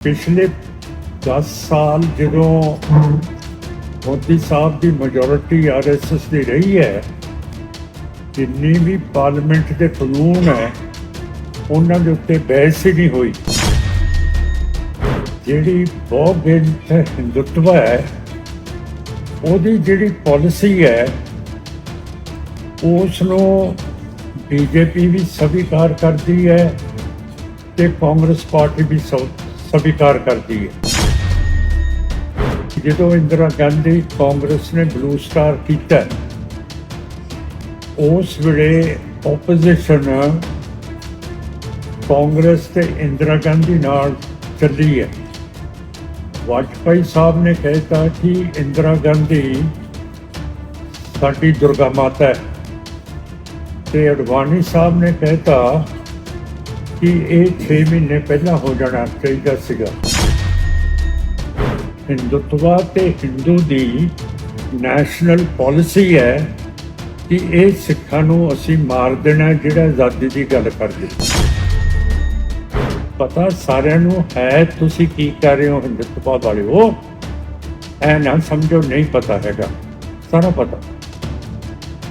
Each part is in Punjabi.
पिछले 10 साल ਜਦੋਂ ਮੋਦੀ ਸਾਹਿਬ ਦੀ ਮੈਜੋਰਿਟੀ ਆਰਐਸਐਸ ਦੀ ਰਹੀ ਹੈ, ਜਿੰਨੀ ਵੀ ਪਾਰਲੀਮੈਂਟ ਦੇ ਕਾਨੂੰਨ ਹੈ ਉਹਨਾਂ ਦੇ ਉੱਤੇ ਬਹਿਸ ਹੀ ਨਹੀਂ ਹੋਈ। ਜਿਹੜੀ ਬਹੁਗਿਣਤ ਹਿੰਦੂਤਵ ਹੈ ਉਹਦੀ ਜਿਹੜੀ ਪਾਲਿਸੀ ਹੈ ਉਸ ਨੂੰ ਬੀਜੇਪੀ ਵੀ ਸਵੀਕਾਰ ਕਰਦੀ ਹੈ ਤੇ ਕਾਂਗਰਸ ਪਾਰਟੀ ਵੀ ਸਵੀਕਾਰ ਕਰਦੀ ਹੈ। ਜਦੋਂ ਇੰਦਰਾ ਗਾਂਧੀ ਕਾਂਗਰਸ ਨੇ ਬਲੂ ਸਟਾਰ ਕੀਤਾ, ਉਸ ਵੇਲੇ ਓਪੋਜੀਸ਼ਨ ਕਾਂਗਰਸ ਤੇ ਇੰਦਰਾ ਗਾਂਧੀ ਨਾਲ ਚੱਲੀ ਹੈ। ਵਾਜਪਾਈ ਸਾਹਿਬ ਨੇ ਕਹਿਤਾ ਕਿ ਇੰਦਰਾ ਗਾਂਧੀ ਸਾਡੀ ਦੁਰਗਾ ਮਾਤਾ ਹੈ ਤੇ ਅਡਵਾਨੀ ਸਾਹਿਬ ਨੇ ਕਹਿਤਾ ਕਿ ਇਹ 6 ਮਹੀਨੇ ਪਹਿਲਾਂ ਹੋ ਜਾਣਾ ਚਾਹੀਦਾ ਸੀਗਾ। ਹਿੰਦੂਤਵਾ ਤੇ ਹਿੰਦੂ ਦੀ ਨੈਸ਼ਨਲ ਪਾਲਿਸੀ ਹੈ ਕਿ ਇਹ ਸਿੱਖਾਂ ਨੂੰ ਅਸੀਂ ਮਾਰ ਦੇਣਾ ਜਿਹੜਾ ਆਜ਼ਾਦੀ ਦੀ ਗੱਲ ਕਰਦੇ। ਪਤਾ ਸਾਰਿਆਂ ਨੂੰ ਹੈ ਤੁਸੀਂ ਕੀ ਕਰ ਰਹੇ ਹੋ ਹਿੰਦੂਤਵਾ ਵਾਲਿਓ, ਐ ਨਾ ਸਮਝੋ ਨਹੀਂ ਪਤਾ ਹੈਗਾ, ਸਾਰਾ ਪਤਾ।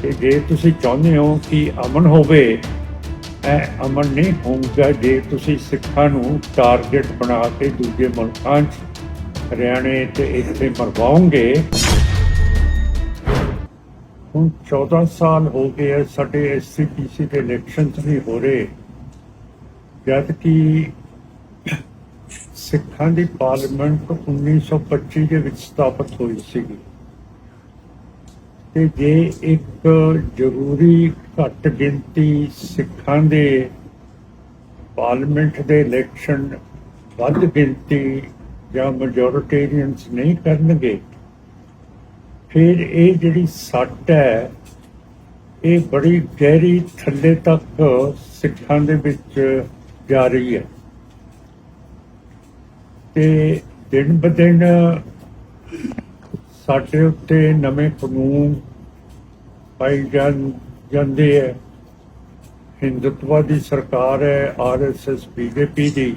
ਤੇ ਜੇ ਤੁਸੀਂ ਚਾਹੁੰਦੇ ਹੋ ਕਿ ਅਮਨ ਹੋਵੇ, ਇਹ ਅਮਨ ਨਹੀਂ ਹੋਊਗਾ ਜੇ ਤੁਸੀਂ ਸਿੱਖਾਂ ਨੂੰ ਟਾਰਗੇਟ ਬਣਾ ਕੇ ਦੂਜੇ ਮੁਲਕਾਂ 'ਚ ਹਰਿਆਣੇ ਤੇ ਇੱਥੇ ਮਰਵਾਓਗੇ। ਹੁਣ 14 ਸਾਲ ਹੋ ਗਏ ਹੈ ਸਾਡੇ SCPC ਦੇ ਇਲੈਕਸ਼ਨਸ ਨਹੀਂ ਹੋ ਰਹੇ, ਜਦ ਕਿ ਸਿੱਖਾਂ ਦੀ ਪਾਰਲੀਮੈਂਟ 1925 ਦੇ ਵਿੱਚ ਸਥਾਪਿਤ ਹੋਈ ਸੀਗੀ। ਤੇ ਜੇ ਇੱਕ ਜ਼ਰੂਰੀ ਘੱਟ ਗਿਣਤੀ ਸਿੱਖਾਂ ਦੇ ਪਾਰਲੀਮੈਂਟ ਦੇ ਇਲੈਕਸ਼ਨ ਵੱਧ ਗਿਣਤੀ ਜਾਂ ਮੈਜੋਰਿਟੇਰੀਅਨਸ ਨਹੀਂ ਕਰਨਗੇ, ਫਿਰ ਇਹ ਜਿਹੜੀ ਸੱਟ ਹੈ ਇਹ ਬੜੀ ਗਹਿਰੀ ਥੱਲੇ ਤੱਕ ਸਿੱਖਾਂ ਦੇ ਵਿੱਚ ਜਾ ਰਹੀ ਹੈ। ਤੇ ਦਿਨ ਬ ਦਿਨ ਸਾਡੇ ਉੱਤੇ ਨਵੇਂ ਕਾਨੂੰਨ ਪਾਈ ਜਾਂਦੇ ਹੈ। ਹਿੰਦੂਤਵਾ ਦੀ ਸਰਕਾਰ ਹੈ, RSS BJP ਦੀ,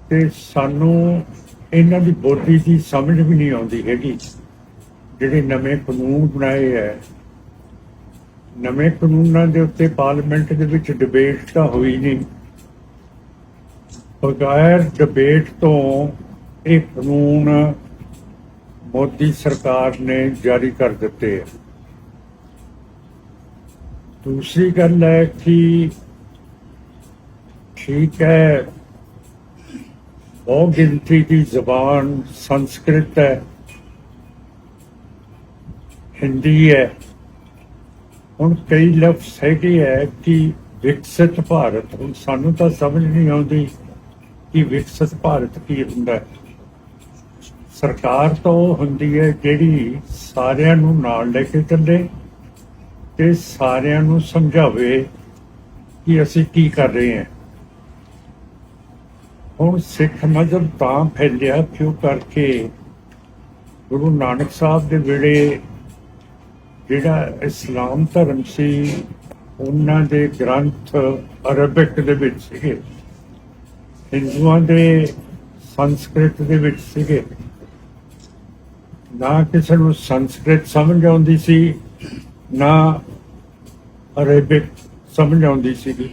ਤੇ ਸਾਨੂੰ ਇਹਨਾਂ ਦੀ ਬੋਲੀ ਦੀ ਸਮਝ ਵੀ ਨਹੀਂ ਆਉਂਦੀ ਹੈਗੀ। ਜਿਹੜੇ ਨਵੇਂ ਕਾਨੂੰਨ ਬਣਾਏ ਹੈ, ਨਵੇਂ ਕਾਨੂੰਨਾਂ ਦੇ ਉੱਤੇ ਪਾਰਲੀਮੈਂਟ ਦੇ ਵਿੱਚ ਡਿਬੇਟ ਤਾਂ ਹੋਈ ਨਹੀਂ। ਬਗੈਰ ਡਿਬੇਟ ਤੋਂ ਇਹ ਕਾਨੂੰਨ ਮੋਦੀ ਸਰਕਾਰ ਨੇ ਜਾਰੀ ਕਰ ਦਿੱਤੇ ਹੈ। ਦੂਸਰੀ ਗੱਲ ਹੈ ਕਿ ਠੀਕ ਹੈ, ਬਹੁਤ ਗਿਣਤੀ ਦੀ ਜ਼ਬਾਨ ਸੰਸਕ੍ਰਿਤ ਹੈ, ਹਿੰਦੀ ਹੈ। ਹੁਣ ਕਈ ਲਫ਼ਜ਼ ਹੈਗੇ ਹੈ ਕਿ ਵਿਕਸਿਤ ਭਾਰਤ, ਹੁਣ ਸਾਨੂੰ ਤਾਂ ਸਮਝ ਨਹੀਂ ਆਉਂਦੀ ਕਿ ਵਿਕਸਿਤ ਭਾਰਤ ਕੀ ਹੁੰਦਾ ਹੈ। ਸਰਕਾਰ ਤਾਂ ਉਹ ਹੁੰਦੀ ਹੈ ਜਿਹੜੀ ਸਾਰਿਆਂ ਨੂੰ ਨਾਲ ਲੈ ਕੇ ਚੱਲੇ ਤੇ ਸਾਰਿਆਂ ਨੂੰ ਸਮਝਾਵੇ ਕਿ ਅਸੀਂ ਕੀ ਕਰ ਰਹੇ ਹਾਂ। ਹੁਣ ਸਿੱਖ ਮਜ਼ਹਬ ਤਾਂ ਫੈਲਿਆ ਕਿਉਂ ਕਰਕੇ ਗੁਰੂ ਨਾਨਕ ਸਾਹਿਬ ਦੇ ਵੇਲੇ ਜਿਹੜਾ ਇਸਲਾਮ ਧਰਮ ਸੀ ਉਹਨਾਂ ਦੇ ਗ੍ਰੰਥ ਅਰਬਿਕ ਦੇ ਵਿੱਚ ਸੀਗੇ, ਹਿੰਦੂਆਂ ਦੇ ਸੰਸਕ੍ਰਿਤ ਦੇ ਵਿੱਚ ਸੀਗੇ। ਨਾ ਕਿਸੇ ਨੂੰ ਸੰਸਕ੍ਰਿਤ ਸਮਝ ਆਉਂਦੀ ਸੀ, ਨਾ ਅਰਬਿਕ ਸਮਝ ਆਉਂਦੀ ਸੀਗੀ।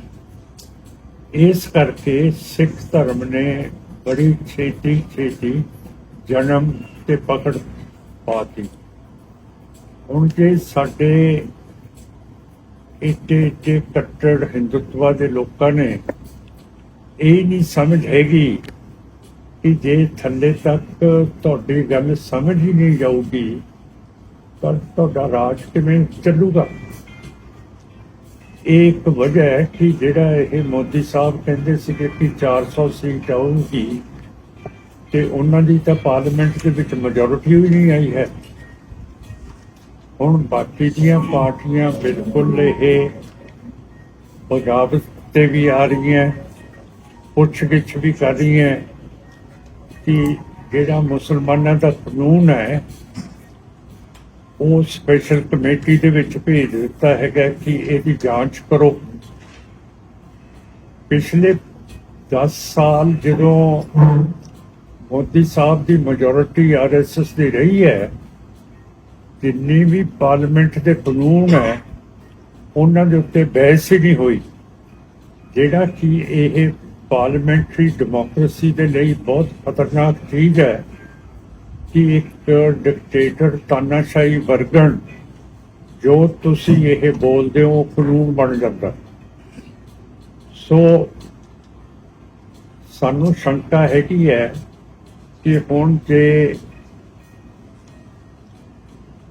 ਇਸ ਕਰਕੇ ਸਿੱਖ ਧਰਮ ਨੇ ਬੜੀ ਛੇਤੀ ਜਨਮ ਤੇ ਪਕੜ ਪਾਤੀ। ਹੁਣ ਜੇ ਸਾਡੇ ਇੱਥੇ ਕੱਟੜ ਹਿੰਦੂਤਵਾ ਦੇ ਲੋਕਾਂ ਨੇ ਇਹ ਨਹੀਂ ਸਮਝ ਹੈਗੀ ਕਿ ਜੇ ਥੱਲੇ ਤੱਕ ਤੁਹਾਡੀ ਗੱਲ ਸਮਝ ਹੀ ਨਹੀਂ ਜਾਊਗੀ ਤਾਂ ਤੁਹਾਡਾ ਰਾਜ ਕਿਵੇਂ ਚੱਲੂਗਾ। ਇਹ ਇੱਕ ਵਜ੍ਹਾ ਹੈ ਕਿ ਜਿਹੜਾ ਇਹ ਮੋਦੀ ਸਾਹਿਬ ਕਹਿੰਦੇ ਸੀਗੇ ਕਿ 400 ਸੀਟ ਆਊਗੀ ਤੇ ਉਹਨਾਂ ਦੀ ਤਾਂ ਪਾਰਲੀਮੈਂਟ ਦੇ ਵਿੱਚ ਮੈਜੋਰਿਟੀ ਵੀ ਨਹੀਂ ਆਈ ਹੈ। ਹੁਣ ਬਾਕੀ ਦੀਆਂ ਪਾਰਟੀਆਂ ਬਿਲਕੁਲ ਇਹ ਪੰਜਾਬ ਤੇ ਵੀ ਆ ਰਹੀਆਂ, ਪੁੱਛ-ਗਿੱਛ ਵੀ ਕਰ ਰਹੀਆਂ ਕਿ ਜਿਹੜਾ ਮੁਸਲਮਾਨਾਂ ਦਾ ਕਾਨੂੰਨ ਹੈ ਉਹ ਸਪੈਸ਼ਲ ਕਮੇਟੀ ਦੇ ਵਿੱਚ ਭੇਜ ਦਿੱਤਾ ਹੈਗਾ ਕਿ ਇਹਦੀ ਜਾਂਚ ਕਰੋ। ਪਿਛਲੇ 10 ਸਾਲ ਜਦੋਂ ਮੋਦੀ ਸਾਹਿਬ ਦੀ ਮੈਜੋਰਿਟੀ ਆਰਐਸਐਸ ਦੀ ਰਹੀ ਹੈ, ਜਿੰਨੀ ਵੀ ਪਾਰਲੀਮੈਂਟ ਦੇ ਕਾਨੂੰਨ ਹੈ ਉਹਨਾਂ ਦੇ ਉੱਤੇ ਬਹਿਸ ਹੀ ਨਹੀਂ ਹੋਈ, ਜਿਹੜਾ ਕਿ ਇਹ ਪਾਰਲੀਮੈਂਟਰੀ ਡੈਮੋਕ੍ਰੇਸੀ ਦੇ ਲਈ ਬਹੁਤ ਖਤਰਨਾਕ ਚੀਜ਼ ਹੈ ਕਿ ਇੱਕ ਡਿਕਟੇਟਰ ਤਾਨਾਸ਼ਾਹੀ ਵਰਗਣ ਜੋ ਤੁਸੀਂ ਇਹ ਬੋਲਦੇ ਹੋ ਉਹ ਕਾਨੂੰਨ ਬਣ ਜਾਂਦਾ। ਸੋ ਸਾਨੂੰ ਸ਼ੰਕਾ ਹੈਗੀ ਹੈ ਕਿ ਹੁਣ ਜੇ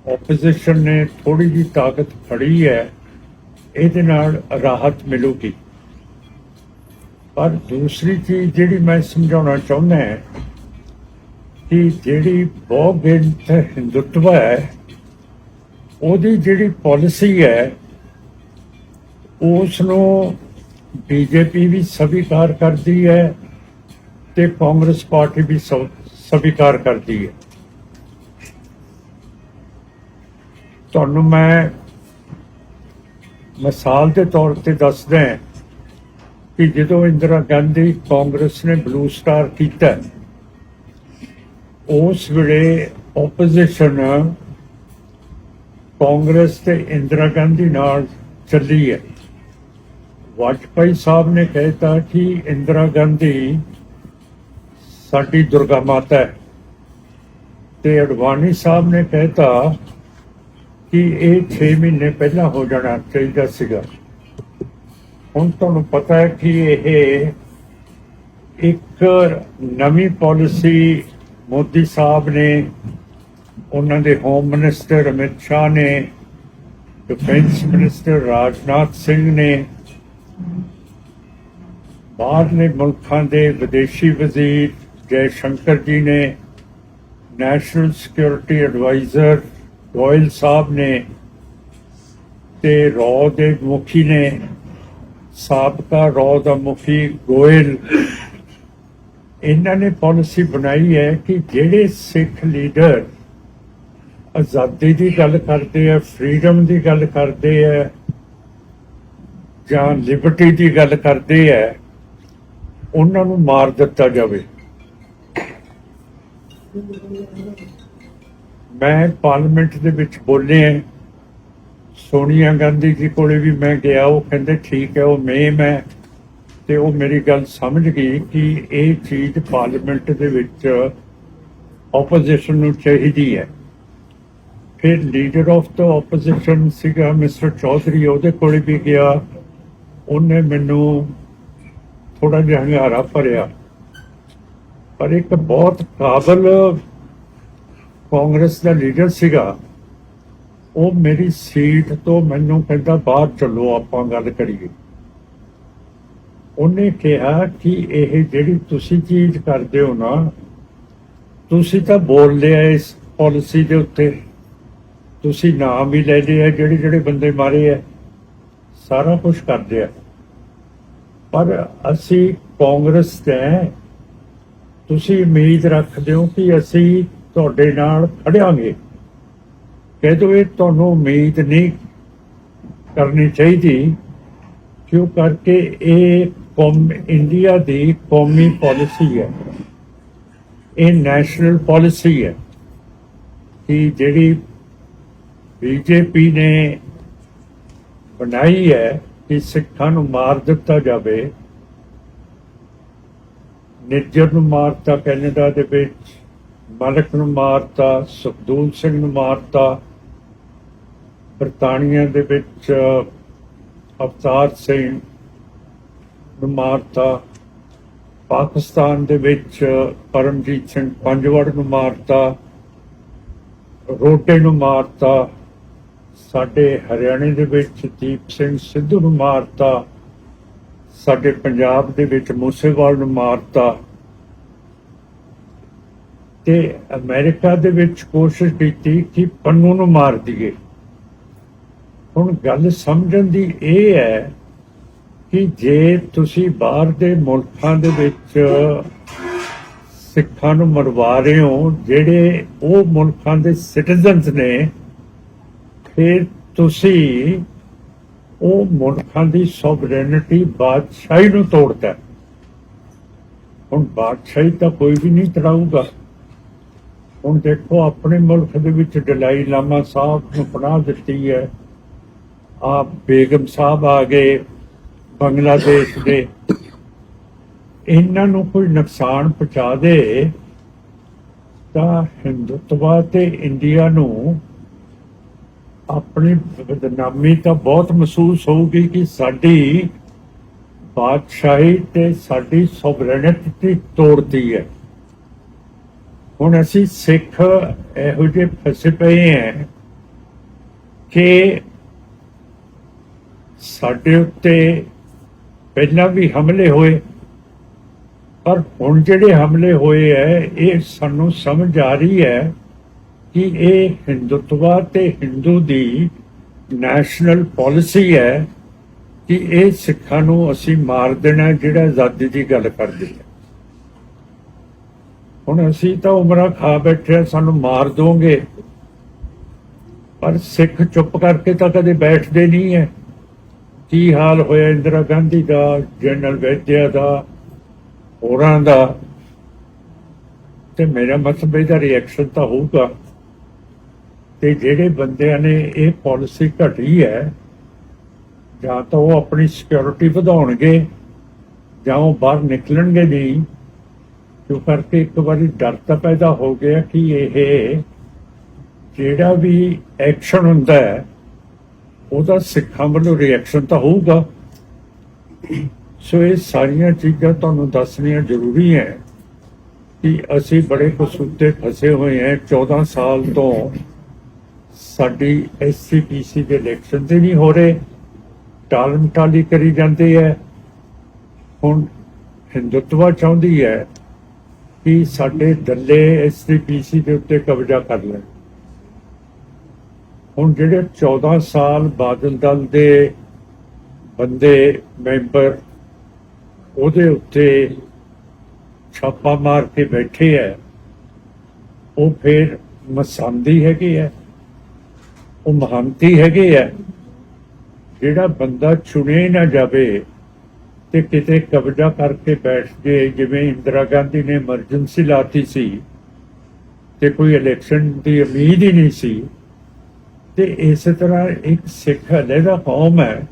ਆਪੋਜੀਸ਼ਨ ਨੇ ਥੋੜੀ ਜਿਹੀ ਤਾਕਤ ਫੜੀ ਹੈ ਇਹਦੇ ਨਾਲ ਰਾਹਤ ਮਿਲੂਗੀ। ਪਰ ਦੂਸਰੀ ਚੀਜ਼ ਜਿਹੜੀ ਮੈਂ ਸਮਝਾਉਣਾ ਚਾਹੁੰਦਾ ਹਾਂ ਕਿ ਜਿਹੜੀ ਬਹੁਗਿਣਤ ਹਿੰਦੁਤਵ ਹੈ ਉਹਦੀ ਜਿਹੜੀ ਪਾਲਿਸੀ ਹੈ ਉਸ ਨੂੰ ਬੀਜੇਪੀ ਵੀ ਸਵੀਕਾਰ ਕਰਦੀ ਹੈ ਤੇ ਕਾਂਗਰਸ ਪਾਰਟੀ ਵੀ ਸਵੀਕਾਰ ਕਰਦੀ ਹੈ। ਤੁਹਾਨੂੰ ਮੈਂ ਮਿਸਾਲ ਦੇ ਤੌਰ ਤੇ ਦੱਸਦਾ ਕਿ ਜਦੋਂ ਇੰਦਰਾ ਗਾਂਧੀ ਕਾਂਗਰਸ ਨੇ ਬਲੂ ਸਟਾਰ ਕੀਤਾ, ਉਸ ਵੇਲੇ ਆਪੋਜੀਸ਼ਨ ਕਾਂਗਰਸ ਤੇ ਇੰਦਰਾ ਗਾਂਧੀ ਨਾਲ ਚੱਲੀ ਹੈ। ਵਾਜਪਾਈ ਸਾਹਿਬ ਨੇ ਕਹਿਤਾ ਕਿ ਇੰਦਰਾ ਗਾਂਧੀ ਸਾਡੀ ਦੁਰਗਾ ਮਾਤਾ ਹੈ ਤੇ ਅਡਵਾਨੀ ਸਾਹਿਬ ਨੇ ਕਹਿਤਾ ਕਿ ਇਹ 6 ਮਹੀਨੇ ਪਹਿਲਾਂ ਹੋ ਜਾਣਾ ਚਾਹੀਦਾ ਸੀਗਾ। ਹੁਣ ਤੁਹਾਨੂੰ ਪਤਾ ਹੈ ਕਿ ਇਹ ਇੱਕ ਨਵੀਂ ਪਾਲਿਸੀ ਮੋਦੀ ਸਾਹਿਬ ਨੇ, ਉਹਨਾਂ ਦੇ ਹੋਮ ਮਿਨਿਸਟਰ ਅਮਿਤ ਸ਼ਾਹ ਨੇ, ਡਿਫੈਂਸ ਮਿਨਿਸਟਰ ਰਾਜਨਾਥ ਸਿੰਘ ਨੇ, ਬਾਹਰਲੇ ਮੁਲਕਾਂ ਦੇ ਵਿਦੇਸ਼ੀ ਵਜ਼ੀਰ ਜੈ ਸ਼ੰਕਰ ਜੀ ਨੇ, ਨੈਸ਼ਨਲ ਸਿਕਿਉਰਿਟੀ ਐਡਵਾਈਜ਼ਰ ਗੋਇਲ ਸਾਹਿਬ ਨੇ ਤੇ ਰੌ ਦੇ ਮੁਖੀ ਨੇ, ਸਾਬਕਾ ਰੌ ਦਾ ਮੁਖੀ ਗੋਇਲ, ਇਹਨਾਂ ਨੇ ਪਾਲਿਸੀ ਬਣਾਈ ਹੈ ਕਿ ਜਿਹੜੇ ਸਿੱਖ ਲੀਡਰ ਆਜ਼ਾਦੀ ਦੀ ਗੱਲ ਕਰਦੇ ਆ, ਫਰੀडम ਦੀ ਗੱਲ ਕਰਦੇ ਆ ਜਾਂ ਲਿਬਰਟੀ ਦੀ ਗੱਲ ਕਰਦੇ ਆ, ਉਹਨਾਂ ਨੂੰ ਮਾਰ ਦਿੱਤਾ ਜਾਵੇ। ਮੈਂ ਪਾਰਲੀਮੈਂਟ ਦੇ ਵਿੱਚ ਬੋਲਿਆ, ਸੋਨੀਆ ਗਾਂਧੀ ਜੀ ਕੋਲੇ ਵੀ ਮੈਂ ਗਿਆ, ਉਹ ਕਹਿੰਦੇ ਠੀਕ ਹੈ, ਉਹ ਮੇਮ ਹੈ ਤੇ ਉਹ ਮੇਰੀ ਗੱਲ ਸਮਝ ਗਈ ਕਿ ਇਹ ਚੀਜ਼ ਪਾਰਲੀਮੈਂਟ ਦੇ ਵਿੱਚ ਆਪੋਜੀਸ਼ਨ ਨੂੰ ਚਾਹੀਦੀ ਹੈ। ਫਿਰ ਲੀਡਰ ਆਫ ਦਾ ਆਪੋਜੀਸ਼ਨ ਸੀਗਾ ਮਿਸਟਰ ਚੌਧਰੀ, ਉਹਦੇ ਕੋਲੇ ਵੀ ਗਿਆ, ਉਹਨੇ ਮੈਨੂੰ ਥੋੜਾ ਜਿਹਾ ਹੰਗਾਰਾ ਭਰਿਆ। ਪਰ ਇੱਕ ਬਹੁਤ ਕਾਬਲ ਕਾਂਗਰਸ ਦਾ ਲੀਡਰ ਸੀਗਾ, ਉਹ ਮੇਰੀ ਸੀਟ ਤੋਂ ਮੈਨੂੰ ਕਹਿੰਦਾ ਬਾਹਰ ਚੱਲੋ ਆਪਾਂ ਗੱਲ ਕਰੀਏ। ਉਹਨੇ ਕਿਹਾ ਕਿ ਇਹ ਜਿਹੜੀ ਤੁਸੀਂ ਚੀਜ਼ ਕਰਦੇ ਹੋ ਨਾ, ਤੁਸੀਂ ਤਾਂ ਬੋਲ ਲਿਆ ਇਸ ਪਾਲਿਸੀ ਦੇ ਉੱਤੇ, ਤੁਸੀਂ ਨਾਮ ਵੀ ਲੈ ਲਿਆ, ਜਿਹੜੇ ਜਿਹੜੇ ਬੰਦੇ ਮਾਰੇ ਆ ਸਾਰਾ ਕੁਝ ਕਰਦੇ ਆ, ਪਰ ਅਸੀਂ ਕਾਂਗਰਸ ਤੇ ਤੁਸੀਂ ਉਮੀਦ ਰੱਖਦੇ ਹੋ ਕਿ ਅਸੀਂ ਤੁਹਾਡੇ ਨਾਲ ਖੜਾਂਗੇ। ਕਹਿ ਦੋ ਇਹ ਤੁਹਾਨੂੰ ਉਮੀਦ ਨਹੀਂ ਕਰਨੀ ਚਾਹੀਦੀ, ਕਿਉਂ ਕਰਕੇ ਇਹ ਇੰਡੀਆ ਦੀ ਕੌਮੀ ਪਾਲਿਸੀ ਹੈ, ਇਹ ਨੈਸ਼ਨਲ ਪਾਲਿਸੀ ਹੈ ਕਿ ਜਿਹੜੀ ਬੀਜੇਪੀ ਨੇ ਬਣਾਈ ਹੈ ਕਿ ਸਿੱਖਾਂ ਨੂੰ ਮਾਰ ਦਿੱਤਾ ਜਾਵੇ। ਨਿੱਜਰ ਨੂੰ ਮਾਰਤਾ ਕੈਨੇਡਾ ਦੇ ਵਿੱਚ, ਮਲਕ ਨੂੰ ਮਾਰਤਾ, ਸੁਖਦੂਲ ਸਿੰਘ ਨੂੰ ਮਾਰਤਾ, ਬਰਤਾਨੀਆ ਦੇ ਵਿੱਚ ਅਵਤਾਰ ਸਿੰਘ ਨੂੰ ਮਾਰਤਾ, ਪਾਕਿਸਤਾਨ ਦੇ ਵਿੱਚ ਪਰਮਜੀਤ ਸਿੰਘ ਪੰਜਵੜ ਨੂੰ ਮਾਰਤਾ, ਰੋਟੇ ਨੂੰ ਮਾਰਤਾ, ਸਾਡੇ ਹਰਿਆਣੇ ਦੇ ਵਿੱਚ ਦੀਪ ਸਿੰਘ ਸਿੱਧੂ ਨੂੰ ਮਾਰਤਾ, ਸਾਡੇ ਪੰਜਾਬ ਦੇ ਵਿੱਚ ਮੂਸੇਵਾਲ ਨੂੰ ਮਾਰਤਾ ਤੇ ਅਮਰੀਕਾ ਦੇ ਵਿੱਚ ਕੋਸ਼ਿਸ਼ ਕੀਤੀ ਕਿ ਪੰਨੂ ਨੂੰ ਮਾਰ ਦਈਏ। ਹੁਣ ਗੱਲ ਸਮਝਣ ਦੀ ਇਹ ਹੈ ਕਿ ਜੇ ਤੁਸੀਂ ਬਾਹਰ ਦੇ ਮੁਲਕਾਂ ਦੇ ਵਿੱਚ ਸਿੱਖਾਂ ਨੂੰ ਮਰਵਾ ਰਹੇ ਹੋ ਜਿਹੜੇ ਉਹ ਮੁਲਕਾਂ ਦੇ ਸਿਟੀਜ਼ਨਸ ਨੇ, ਫਿਰ ਤੁਸੀਂ ਉਹ ਮੁਲਕਾਂ ਦੀ ਸੋਵਰੇਨਿਟੀ ਬਾਦਸ਼ਾਹੀ ਨੂੰ ਤੋੜਦਾ। ਹੁਣ ਬਾਦਸ਼ਾਹੀ ਤਾਂ ਕੋਈ ਵੀ ਨਹੀਂ ਚਲਾਊਗਾ। ਹੁਣ ਦੇਖੋ ਆਪਣੇ ਮੁਲਕ ਦੇ ਵਿੱਚ ਦਲਾਈ ਲਾਮਾ ਸਾਹਿਬ ਨੂੰ ਪਨਾਹ ਦਿੱਤੀ ਹੈ, ਆਪ ਬੇਗਮ ਸਾਹਿਬ ਆ ਗਏ ਬੰਗਲਾਦੇਸ਼ ਦੇ। ਇਹਨਾਂ ਨੂੰ ਕੋਈ ਨੁਕਸਾਨ ਪਹੁੰਚਾ ਦੇ ਤਾਂ ਹਿੰਦੁਤਵਾ ਤੇ ਇੰਡੀਆ ਨੂੰ ਆਪਣੀ ਬਦਨਾਮੀ ਤਾਂ ਬਹੁਤ ਮਹਿਸੂਸ ਹੋਊਗੀ ਕਿ ਸਾਡੀ ਬਾਦਸ਼ਾਹੀ ਤੇ ਸਾਡੀ ਸੋਵਰੇਨਿਟੀ ਤੋੜਦੀ ਹੈ। ਹੁਣ ਅਸੀਂ ਸਿੱਖ ਇਹੋ ਜਿਹੇ ਫਸੇ ਪਏ ਹੈ ਕਿ ਸਾਡੇ ਉੱਤੇ ਪਹਿਲਾਂ ਵੀ ਹਮਲੇ ਹੋਏ, ਪਰ ਹੁਣ ਜਿਹੜੇ ਹਮਲੇ ਹੋਏ ਹੈ ਇਹ ਸਾਨੂੰ ਸਮਝ ਆ ਰਹੀ ਹੈ ਕਿ ਇਹ ਹਿੰਦੁਤਵਾ ਤੇ ਹਿੰਦੂ ਦੀ ਨੈਸ਼ਨਲ ਪਾਲਿਸੀ ਹੈ ਕਿ ਇਹ ਸਿੱਖਾਂ ਨੂੰ ਅਸੀਂ ਮਾਰ ਦੇਣਾ ਜਿਹੜਾ ਆਜ਼ਾਦੀ ਦੀ ਗੱਲ ਕਰਦੇ ਹੈ। ਹੁਣ ਅਸੀਂ ਤਾਂ ਉਮਰਾਂ ਖਾ ਬੈਠੇ, ਸਾਨੂੰ ਮਾਰ ਦੋਗੇ, ਪਰ ਸਿੱਖ ਚੁੱਪ ਕਰਕੇ ਤਾਂ ਕਦੇ ਬੈਠਦੇ ਨਹੀਂ ਹੈ। ਕੀ ਹਾਲ ਹੋਇਆ ਇੰਦਰਾ ਗਾਂਧੀ ਦਾ, ਜਨਰਲ ਵੈਦਿਆ ਦਾ, ਹੋਰਾਂ ਦਾ। ਤੇ ਮੇਰਾ ਮਤਲਬ ਇਹਦਾ ਰਿਐਕਸ਼ਨ ਤਾਂ ਹੋਊਗਾ। ਤੇ ਜਿਹੜੇ ਬੰਦਿਆਂ ਨੇ ਇਹ ਪਾਲਿਸੀ ਘਟੀ ਹੈ, ਜਾਂ ਤਾਂ ਉਹ ਆਪਣੀ ਸਿਕਿਉਰਿਟੀ ਵਧਾਉਣਗੇ ਜਾਂ ਉਹ ਬਾਹਰ ਨਿਕਲਣਗੇ ਨਹੀਂ, ਕਿਉਂ ਕਰਕੇ ਇੱਕ ਵਾਰੀ ਡਰ ਤਾਂ ਪੈਦਾ ਹੋ ਗਿਆ ਕਿ ਇਹ ਜਿਹੜਾ ਵੀ ਐਕਸ਼ਨ ਹੁੰਦਾ ਹੈ ਉਹਦਾ ਸਿੱਖਾਂ ਵੱਲੋਂ ਰਿਐਕਸ਼ਨ ਤਾਂ ਹੋਊਗਾ। ਸੋ ਇਹ ਸਾਰੀਆਂ ਚੀਜ਼ਾਂ ਤੁਹਾਨੂੰ ਦੱਸਣੀਆਂ ਜ਼ਰੂਰੀ ਹੈ ਕਿ ਅਸੀਂ ਬੜੇ ਕਸੂਤੇ ਫਸੇ ਹੋਏ ਹਾਂ। 14 ਸਾਲ ਤੋਂ ਸਾਡੀ SCPC ਦੇ ਇਲੈਕਸ਼ਨ ਤੇ ਨਹੀਂ ਹੋ ਰਹੇ, ਟਾਲਮ ਟਾਲੀ ਕਰੀ ਜਾਂਦੇ ਹੈ। ਹੁਣ ਹਿੰਦੁਤਵਾ ਚਾਹੁੰਦੀ ਹੈ ਕਿ ਸਾਡੇ ਦੱਲੇ SCPC ਦੇ ਉੱਤੇ ਕਬਜ਼ਾ ਕਰ ਲੈਣ। ਹੁਣ ਜਿਹੜੇ 14 ਸਾਲ ਬਾਦਲ ਦਲ ਦੇ ਬੰਦੇ ਮੈਂਬਰ ਉਹਦੇ ਉੱਤੇ ਛਾਪਾ ਮਾਰ ਕੇ ਬੈਠੇ ਹੈ, ਉਹ ਫਿਰ ਮਸਾਂਦੀ ਹੈਗੇ ਹੈ, ਉਹ ਮਹੰਤੀ ਹੈਗੇ ਹੈ। ਜਿਹੜਾ ਬੰਦਾ ਚੁਣਿਆ ਨਾ ਜਾਵੇ ਤੇ ਕਿਤੇ ਕਬਜ਼ਾ ਕਰਕੇ ਬੈਠ ਗਏ, ਜਿਵੇਂ ਇੰਦਰਾ ਗਾਂਧੀ ਨੇ ਐਮਰਜੈਂਸੀ ਲਾਤੀ ਸੀ ਤੇ ਕੋਈ ਇਲੈਕਸ਼ਨ ਦੀ ਉਮੀਦ ਹੀ ਨਹੀਂ ਸੀ, ਤੇ ਇਸੇ ਤਰ੍ਹਾਂ ਇੱਕ ਸਿੱਖ ਅਲੱਗਾ ਕੌਮ ਹੈ,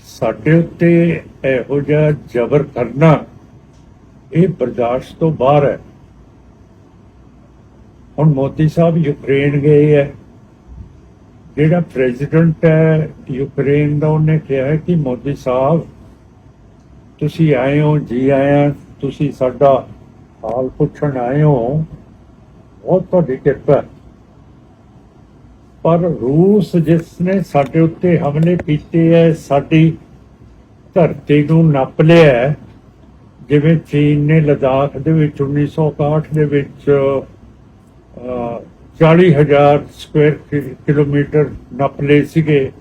ਸਾਡੇ ਉੱਤੇ ਇਹੋ ਜਿਹਾ ਜ਼ਬਰ ਕਰਨਾ ਇਹ ਬਰਦਾਸ਼ਤ ਤੋਂ ਬਾਹਰ ਹੈ। ਹੁਣ ਮੋਦੀ ਸਾਹਿਬ ਯੂਕਰੇਨ ਗਏ ਹੈ, ਜਿਹੜਾ ਪ੍ਰੈਜ਼ੀਡੈਂਟ ਹੈ ਯੂਕਰੇਨ ਦਾ, ਉਹਨੇ ਕਿਹਾ ਹੈ ਕਿ ਮੋਦੀ ਸਾਹਿਬ ਤੁਸੀਂ ਆਏ ਹੋ, ਜੀ ਆਇਆਂ, ਤੁਸੀਂ ਸਾਡਾ ਹਾਲ ਪੁੱਛਣ ਆਏ ਹੋ, ਬਹੁਤ ਤੁਹਾਡੀ ਕਿਰਪਾ। ਪਰ ਰੂਸ ਜਿਸ ਨੇ ਸਾਡੇ ਉੱਤੇ ਹਮਲੇ ਕੀਤੇ ਹੈ, ਸਾਡੀ ਧਰਤੀ ਨੂੰ ਨੱਪ ਲਿਆ, ਜਿਵੇਂ ਚੀਨ ਨੇ ਲਦਾਖ ਦੇ ਵਿੱਚ 1961 ਦੇ ਵਿੱਚ 40,000 ਸਕੁਆਇਰ ਕਿਲੋਮੀਟਰ ਨੱਪ ਲਏ ਸੀਗੇ,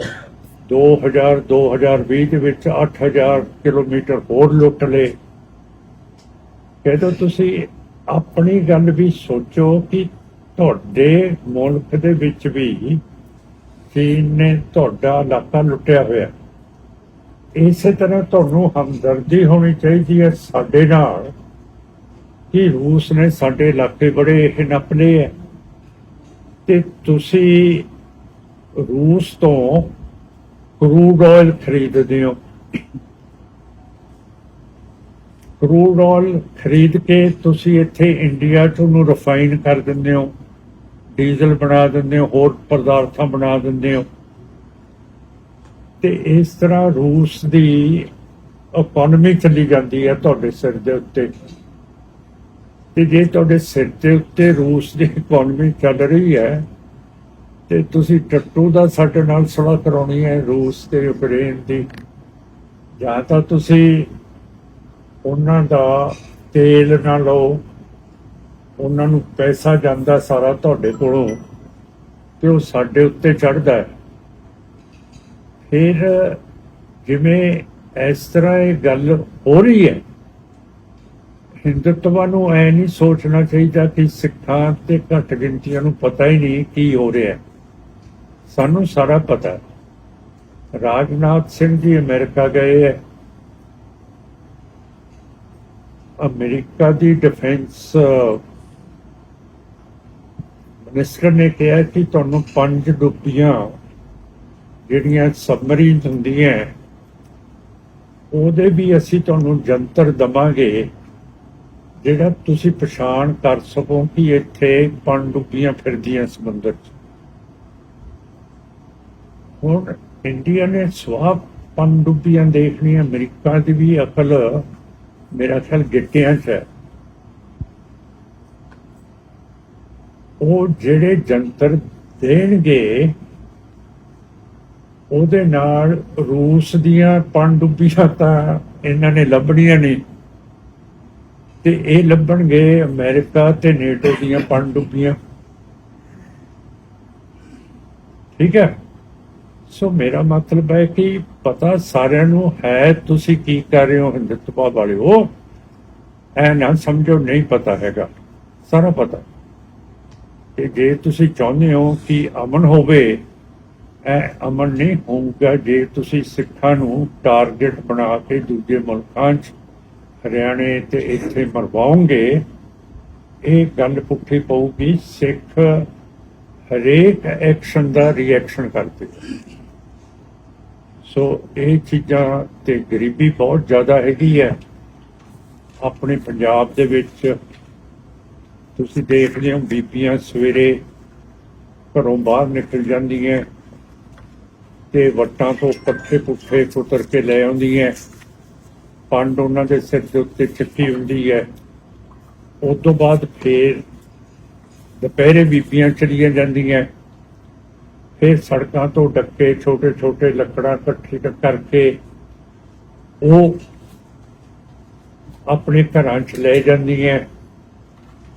2020 ਦੇ ਵਿੱਚ 8,000 ਕਿਲੋਮੀਟਰ ਹੋਰ ਲੁੱਟ ਲਏ। ਕਹਿੰਦੇ ਤੁਸੀਂ ਆਪਣੀ ਗੱਲ ਵੀ ਸੋਚੋ ਕਿ ਤੁਹਾਡੇ ਮੁਲਕ ਦੇ ਵਿੱਚ ਵੀ ਚੀਨ ਨੇ ਤੁਹਾਡਾ ਇਲਾਕਾ ਲੁੱਟਿਆ ਹੋਇਆ। ਇਸੇ ਤਰ੍ਹਾਂ ਤੁਹਾਨੂੰ ਹਮਦਰਦੀ ਹੋਣੀ ਚਾਹੀਦੀ ਹੈ ਸਾਡੇ ਨਾਲ ਕਿ ਰੂਸ ਨੇ ਸਾਡੇ ਇਲਾਕੇ ਬੜੇ ਇਹ ਨੱਪ ਲਏ ਹੈ, ਤੇ ਤੁਸੀਂ ਰੂਸ ਤੋਂ ਕਰੂਡ ਆਇਲ ਖਰੀਦਦੇ ਹੋ। ਕਰੂਡ ਆਇਲ ਖਰੀਦ ਕੇ ਤੁਸੀਂ ਇੱਥੇ ਇੰਡੀਆ 'ਚ ਉਹਨੂੰ ਰਿਫਾਈਨ ਕਰ ਦਿੰਦੇ ਹੋ, ਡੀਜ਼ਲ ਬਣਾ ਦਿੰਦੇ ਹੋ, ਹੋਰ ਪਦਾਰਥਾਂ ਬਣਾ ਦਿੰਦੇ ਹੋ, ਤੇ ਇਸ ਤਰ੍ਹਾਂ ਰੂਸ ਦੀ ਇਕਨੋਮੀ ਚੱਲੀ ਜਾਂਦੀ ਹੈ ਤੁਹਾਡੇ ਸਿਰ ਦੇ ਉੱਤੇ। ਤੇ ਜੇ ਤੁਹਾਡੇ ਸਿਰ ਦੇ ਉੱਤੇ ਰੂਸ ਦੀ ਇਕਨੋਮੀ ਚੱਲ ਰਹੀ ਹੈ ਤੇ ਤੁਸੀਂ ਟੱਟੂ ਦਾ ਸਾਡੇ ਨਾਲ ਸੁਲ੍ਹਾ ਕਰਾਉਣੀ ਹੈ ਰੂਸ ਤੇ ਯੂਕਰੇਨ ਦੀ, ਜਾਂ ਤਾਂ ਤੁਸੀਂ ਉਹਨਾਂ ਦਾ ਤੇਲ ਨਾ ਲਓ, ਉਹਨਾਂ ਨੂੰ ਪੈਸਾ ਜਾਂਦਾ ਸਾਰਾ ਤੁਹਾਡੇ ਕੋਲੋਂ ਤੇ ਉਹ ਸਾਡੇ ਉੱਤੇ ਚੜ੍ਹਦਾ ਹੈ। ਫਿਰ ਜਿਵੇਂ ਇਸ ਤਰ੍ਹਾਂ ਇਹ ਗੱਲ ਹੋ ਰਹੀ ਹੈ, ਹਿੰਦੁਤਵਾ ਨੂੰ ਐ ਨਹੀਂ ਸੋਚਣਾ ਚਾਹੀਦਾ ਕਿ ਸਿੱਖਾਂ ਤੇ ਘੱਟ ਗਿਣਤੀਆਂ ਨੂੰ ਪਤਾ ਹੀ ਨਹੀਂ ਕੀ ਹੋ ਰਿਹਾ। ਸਾਨੂੰ ਸਾਰਾ ਪਤਾ ਹੈ। ਰਾਜਨਾਥ ਸਿੰਘ ਜੀ ਅਮਰੀਕਾ ਗਏ ਹੈ, ਅਮਰੀਕਾ ਦੀ ਡਿਫੈਂਸ ਮਿਨਿਸਟਰ ਨੇ ਕਿਹਾ ਕਿ ਤੁਹਾਨੂੰ 5 ਡੁੱਬੀਆਂ ਜਿਹੜੀਆਂ ਸਬਮਰੀਨ ਹੁੰਦੀਆਂ ਉਹਦੇ ਵੀ ਅਸੀਂ ਤੁਹਾਨੂੰ ਜੰਤਰ ਦਵਾਂਗੇ ਜਿਹੜਾ ਤੁਸੀਂ ਪਛਾਣ ਕਰ ਸਕੋ ਕਿ ਇੱਥੇ ਪਣਡੁੱਬੀਆਂ ਫਿਰਦੀਆਂ ਸਮੁੰਦਰ 'ਚ। ਹੁਣ ਇੰਡੀਆ ਨੇ ਸਵਾਹ ਪਣਡੁੱਬੀਆਂ ਦੇਖਣੀਆਂ, ਅਮਰੀਕਾ ਦੀ ਵੀ ਅਕਲ ਮੇਰਾ ਖਿਆਲ ਗਿੱਟਿਆਂ 'ਚ ਹੈ। ਉਹ ਜਿਹੜੇ ਜੰਤਰ ਦੇਣਗੇ ਉਹਦੇ ਨਾਲ ਰੂਸ ਦੀਆਂ ਪਣਡੁੱਬੀਆਂ ਤਾਂ ਇਹਨਾਂ ਨੇ ਲੱਭਣੀਆਂ ਨਹੀਂ, ਤੇ ਇਹ ਲੱਭਣਗੇ ਅਮਰੀਕਾ ਤੇ ਨੇਟੋ ਦੀਆਂ ਪਣਡੁੱਬੀਆਂ। ਠੀਕ ਹੈ। ਸੋ ਮੇਰਾ ਮਤਲਬ ਹੈ ਕਿ ਪਤਾ ਸਾਰਿਆਂ ਨੂੰ ਹੈ ਤੁਸੀਂ ਕੀ ਕਰ ਰਹੇ ਹੋ ਹਿੰਦੁਤਵਾ ਵਾਲਿਓ। ਐ ਨਾ ਸਮਝੋ ਨਹੀਂ ਪਤਾ ਹੈਗਾ, ਸਾਰਾ ਪਤਾ। ਤੇ ਜੇ ਤੁਸੀਂ ਚਾਹੁੰਦੇ ਹੋ ਕਿ ਅਮਨ ਹੋਵੇ, ਇਹ ਅਮਨ ਨਹੀਂ ਹੋਊਗਾ ਜੇ ਤੁਸੀਂ ਸਿੱਖਾਂ ਨੂੰ ਟਾਰਗੇਟ ਬਣਾ ਕੇ ਦੂਜੇ ਮੁਲਕਾਂ 'ਚ ਹਰਿਆਣੇ ਤੇ ਇੱਥੇ ਮਰਵਾਓਗੇ। ਇਹ ਗੱਲ ਪੁੱਠੀ ਪਊਗੀ। ਸਿੱਖ ਹਰੇਕ ਐਕਸ਼ਨ ਦਾ ਰਿਐਕਸ਼ਨ ਕਰਦੇ। ਸੋ ਇਹ ਚੀਜ਼ਾਂ ਤੇ ਗਰੀਬੀ ਬਹੁਤ ਜ਼ਿਆਦਾ ਹੈਗੀ ਹੈ ਆਪਣੇ ਪੰਜਾਬ ਦੇ ਵਿੱਚ। ਤੁਸੀਂ ਦੇਖਦੇ ਹੋ ਬੀਬੀਆਂ ਸਵੇਰੇ ਘਰੋਂ ਬਾਹਰ ਨਿਕਲ ਜਾਂਦੀਆਂ ਤੇ ਵੱਟਾਂ ਤੋਂ ਪੱਠੇ ਪੁੱਠੇ ਕੁਤਰ ਕੇ ਲੈ ਆਉਂਦੀਆਂ। ਪੰਡ ਉਹਨਾਂ ਦੇ ਸਿਰ ਦੇ ਉੱਤੇ ਚੱਕੀ ਹੁੰਦੀ ਹੈ। ਉਸ ਤੋਂ ਬਾਅਦ ਫੇਰ ਦੁਪਹਿਰੇ ਬੀਬੀਆਂ ਚਲੀਆਂ ਜਾਂਦੀਆਂ। ਫਿਰ ਸੜਕਾਂ ਤੋਂ ਡੱਕੇ ਛੋਟੇ ਛੋਟੇ ਲੱਕੜਾਂ ਇਕੱਠੀ ਕਰਕੇ ਉਹ ਆਪਣੇ ਘਰਾਂ 'ਚ ਲੈ ਜਾਂਦੀਆਂ।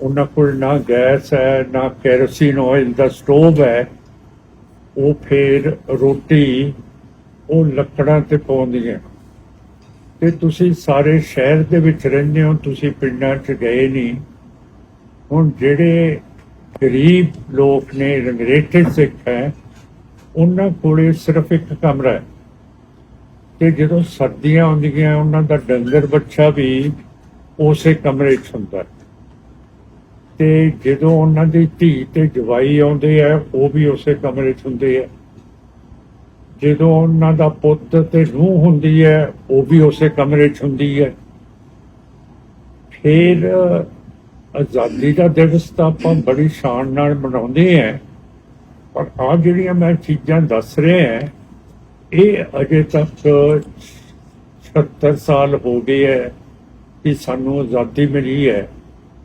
ਉਹਨਾਂ ਕੋਲ ਨਾ ਗੈਸ ਹੈ, ਨਾ ਕੈਰੋਸੀਨ ਆਇਲ ਦਾ ਸਟੋਵ ਹੈ। ਉਹ ਫਿਰ ਰੋਟੀ ਉਹ ਲੱਕੜਾਂ ਤੇ ਪਾਉਂਦੀਆਂ। ਤੇ ਤੁਸੀਂ ਸਾਰੇ ਸ਼ਹਿਰ ਦੇ ਵਿੱਚ ਰਹਿੰਦੇ ਹੋ, ਤੁਸੀਂ ਪਿੰਡਾਂ 'ਚ ਗਏ ਨਹੀਂ। ਹੁਣ ਜਿਹੜੇ ਗਰੀਬ ਲੋਕ ਨੇ, ਰੰਗਰੇਟੇ ਸਿੱਖ ਹੈ, ਉਹਨਾਂ ਕੋਲੇ ਸਿਰਫ ਇੱਕ ਕਮਰਾ ਹੈ। ਤੇ ਜਦੋਂ ਸਰਦੀਆਂ ਆਉਂਦੀਆਂ ਉਹਨਾਂ ਦਾ ਡੰਗਰ ਬੱਚਾ ਵੀ ਉਸੇ ਕਮਰੇ 'ਚ ਹੁੰਦਾ। ਤੇ ਜਦੋਂ ਉਹਨਾਂ ਦੀ ਧੀ ਤੇ ਜਵਾਈ ਆਉਂਦੇ ਆ ਉਹ ਵੀ ਉਸੇ ਕਮਰੇ 'ਚ ਹੁੰਦੇ ਆ। ਜਦੋਂ ਉਹਨਾਂ ਦਾ ਪੁੱਤ ਤੇ ਨੂੰਹ ਹੁੰਦੀ ਹੈ ਉਹ ਵੀ ਉਸੇ ਕਮਰੇ 'ਚ ਹੁੰਦੀ ਹੈ। ਫਿਰ ਆਜ਼ਾਦੀ ਦਾ ਦਿਵਸ ਤਾਂ ਆਪਾਂ ਬੜੀ ਸ਼ਾਨ ਨਾਲ ਮਨਾਉਂਦੇ ਹਾਂ, ਪਰ ਆਹ ਜਿਹੜੀਆਂ ਮੈਂ ਚੀਜ਼ਾਂ ਦੱਸ ਰਿਹਾ ਇਹ ਅਜੇ ਤੱਕ 76 ਸਾਲ ਹੋ ਗਏ ਹੈ ਕਿ ਸਾਨੂੰ ਆਜ਼ਾਦੀ ਮਿਲੀ ਹੈ।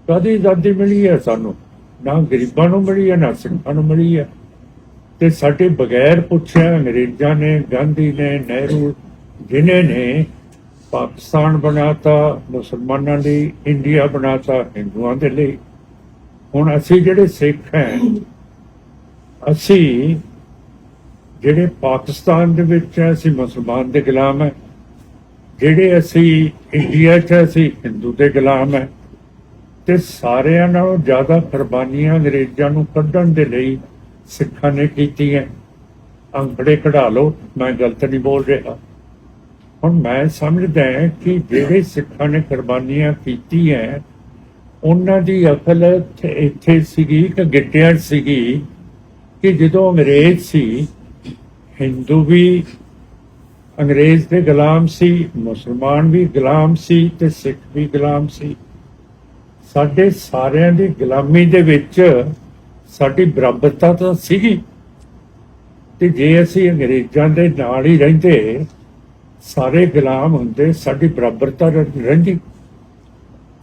ਕਦੀ ਆਜ਼ਾਦੀ ਮਿਲੀ ਹੈ ਸਾਨੂੰ? ਨਾ ਗਰੀਬਾਂ ਨੂੰ ਮਿਲੀ ਹੈ, ਨਾ ਸਿੱਖਾਂ ਨੂੰ ਮਿਲੀ ਹੈ। ਤੇ ਸਾਡੇ ਬਗੈਰ ਪੁੱਛਿਆ ਅੰਗਰੇਜ਼ਾਂ ਨੇ, ਗਾਂਧੀ ਨੇ, ਨਹਿਰੂ, ਜਿਨ੍ਹਾਂ ਨੇ ਪਾਕਿਸਤਾਨ ਬਣਾਤਾ ਮੁਸਲਮਾਨਾਂ ਲਈ, ਇੰਡੀਆ ਬਣਾਤਾ ਹਿੰਦੂਆਂ ਦੇ ਲਈ। ਹੁਣ ਅਸੀਂ ਜਿਹੜੇ ਸਿੱਖ ਹੈ, ਅਸੀਂ ਜਿਹੜੇ ਪਾਕਿਸਤਾਨ ਦੇ ਵਿੱਚ ਹੈ ਅਸੀਂ ਮੁਸਲਮਾਨ ਦੇ ਗੁਲਾਮ ਹੈ। ਜਿਹੜੇ ਅਸੀਂ ਇੰਡੀਆ 'ਚ ਅਸੀਂ ਹਿੰਦੂ ਦੇ ਗੁਲਾਮ ਹੈ। ਤੇ ਸਾਰਿਆਂ ਨਾਲੋਂ ਜ਼ਿਆਦਾ ਕੁਰਬਾਨੀਆਂ ਅੰਗਰੇਜ਼ਾਂ ਨੂੰ ਕੱਢਣ ਦੇ ਲਈ ਸਿੱਖਾਂ ਨੇ ਕੀਤੀਆਂ। ਅੰਕੜੇ ਕਢਾ ਲਓ, ਮੈਂ ਗਲਤ ਨਹੀਂ ਬੋਲ ਰਿਹਾ। ਹੁਣ ਮੈਂ ਸਮਝਦਾ ਕਿ ਜਿਹੜੇ ਸਿੱਖਾਂ ਨੇ ਕੁਰਬਾਨੀਆਂ ਕੀਤੀਆਂ ਉਹਨਾਂ ਦੀ ਅਕਲ ਇੱਥੇ ਸੀਗੀ ਕਿ ਗਿੱਟਿਆਂ 'ਚ ਸੀਗੀ ਕਿ ਜਦੋਂ ਅੰਗਰੇਜ਼ ਸੀ, ਹਿੰਦੂ ਵੀ ਅੰਗਰੇਜ਼ ਦੇ ਗੁਲਾਮ ਸੀ, ਮੁਸਲਮਾਨ ਵੀ ਗੁਲਾਮ ਸੀ ਤੇ ਸਿੱਖ ਵੀ ਗੁਲਾਮ ਸੀ। ਸਾਡੇ ਸਾਰਿਆਂ ਦੀ ਗੁਲਾਮੀ ਦੇ ਵਿੱਚ ਸਾਡੀ ਬਰਾਬਰਤਾ ਤਾਂ ਸੀਗੀ। ਤੇ ਜੇ ਅਸੀਂ ਅੰਗਰੇਜ਼ਾਂ ਦੇ ਨਾਲ ਹੀ ਰਹਿੰਦੇ, ਸਾਰੇ ਗੁਲਾਮ ਹੁੰਦੇ, ਸਾਡੀ ਬਰਾਬਰਤਾ ਰਹਿੰਦੀ।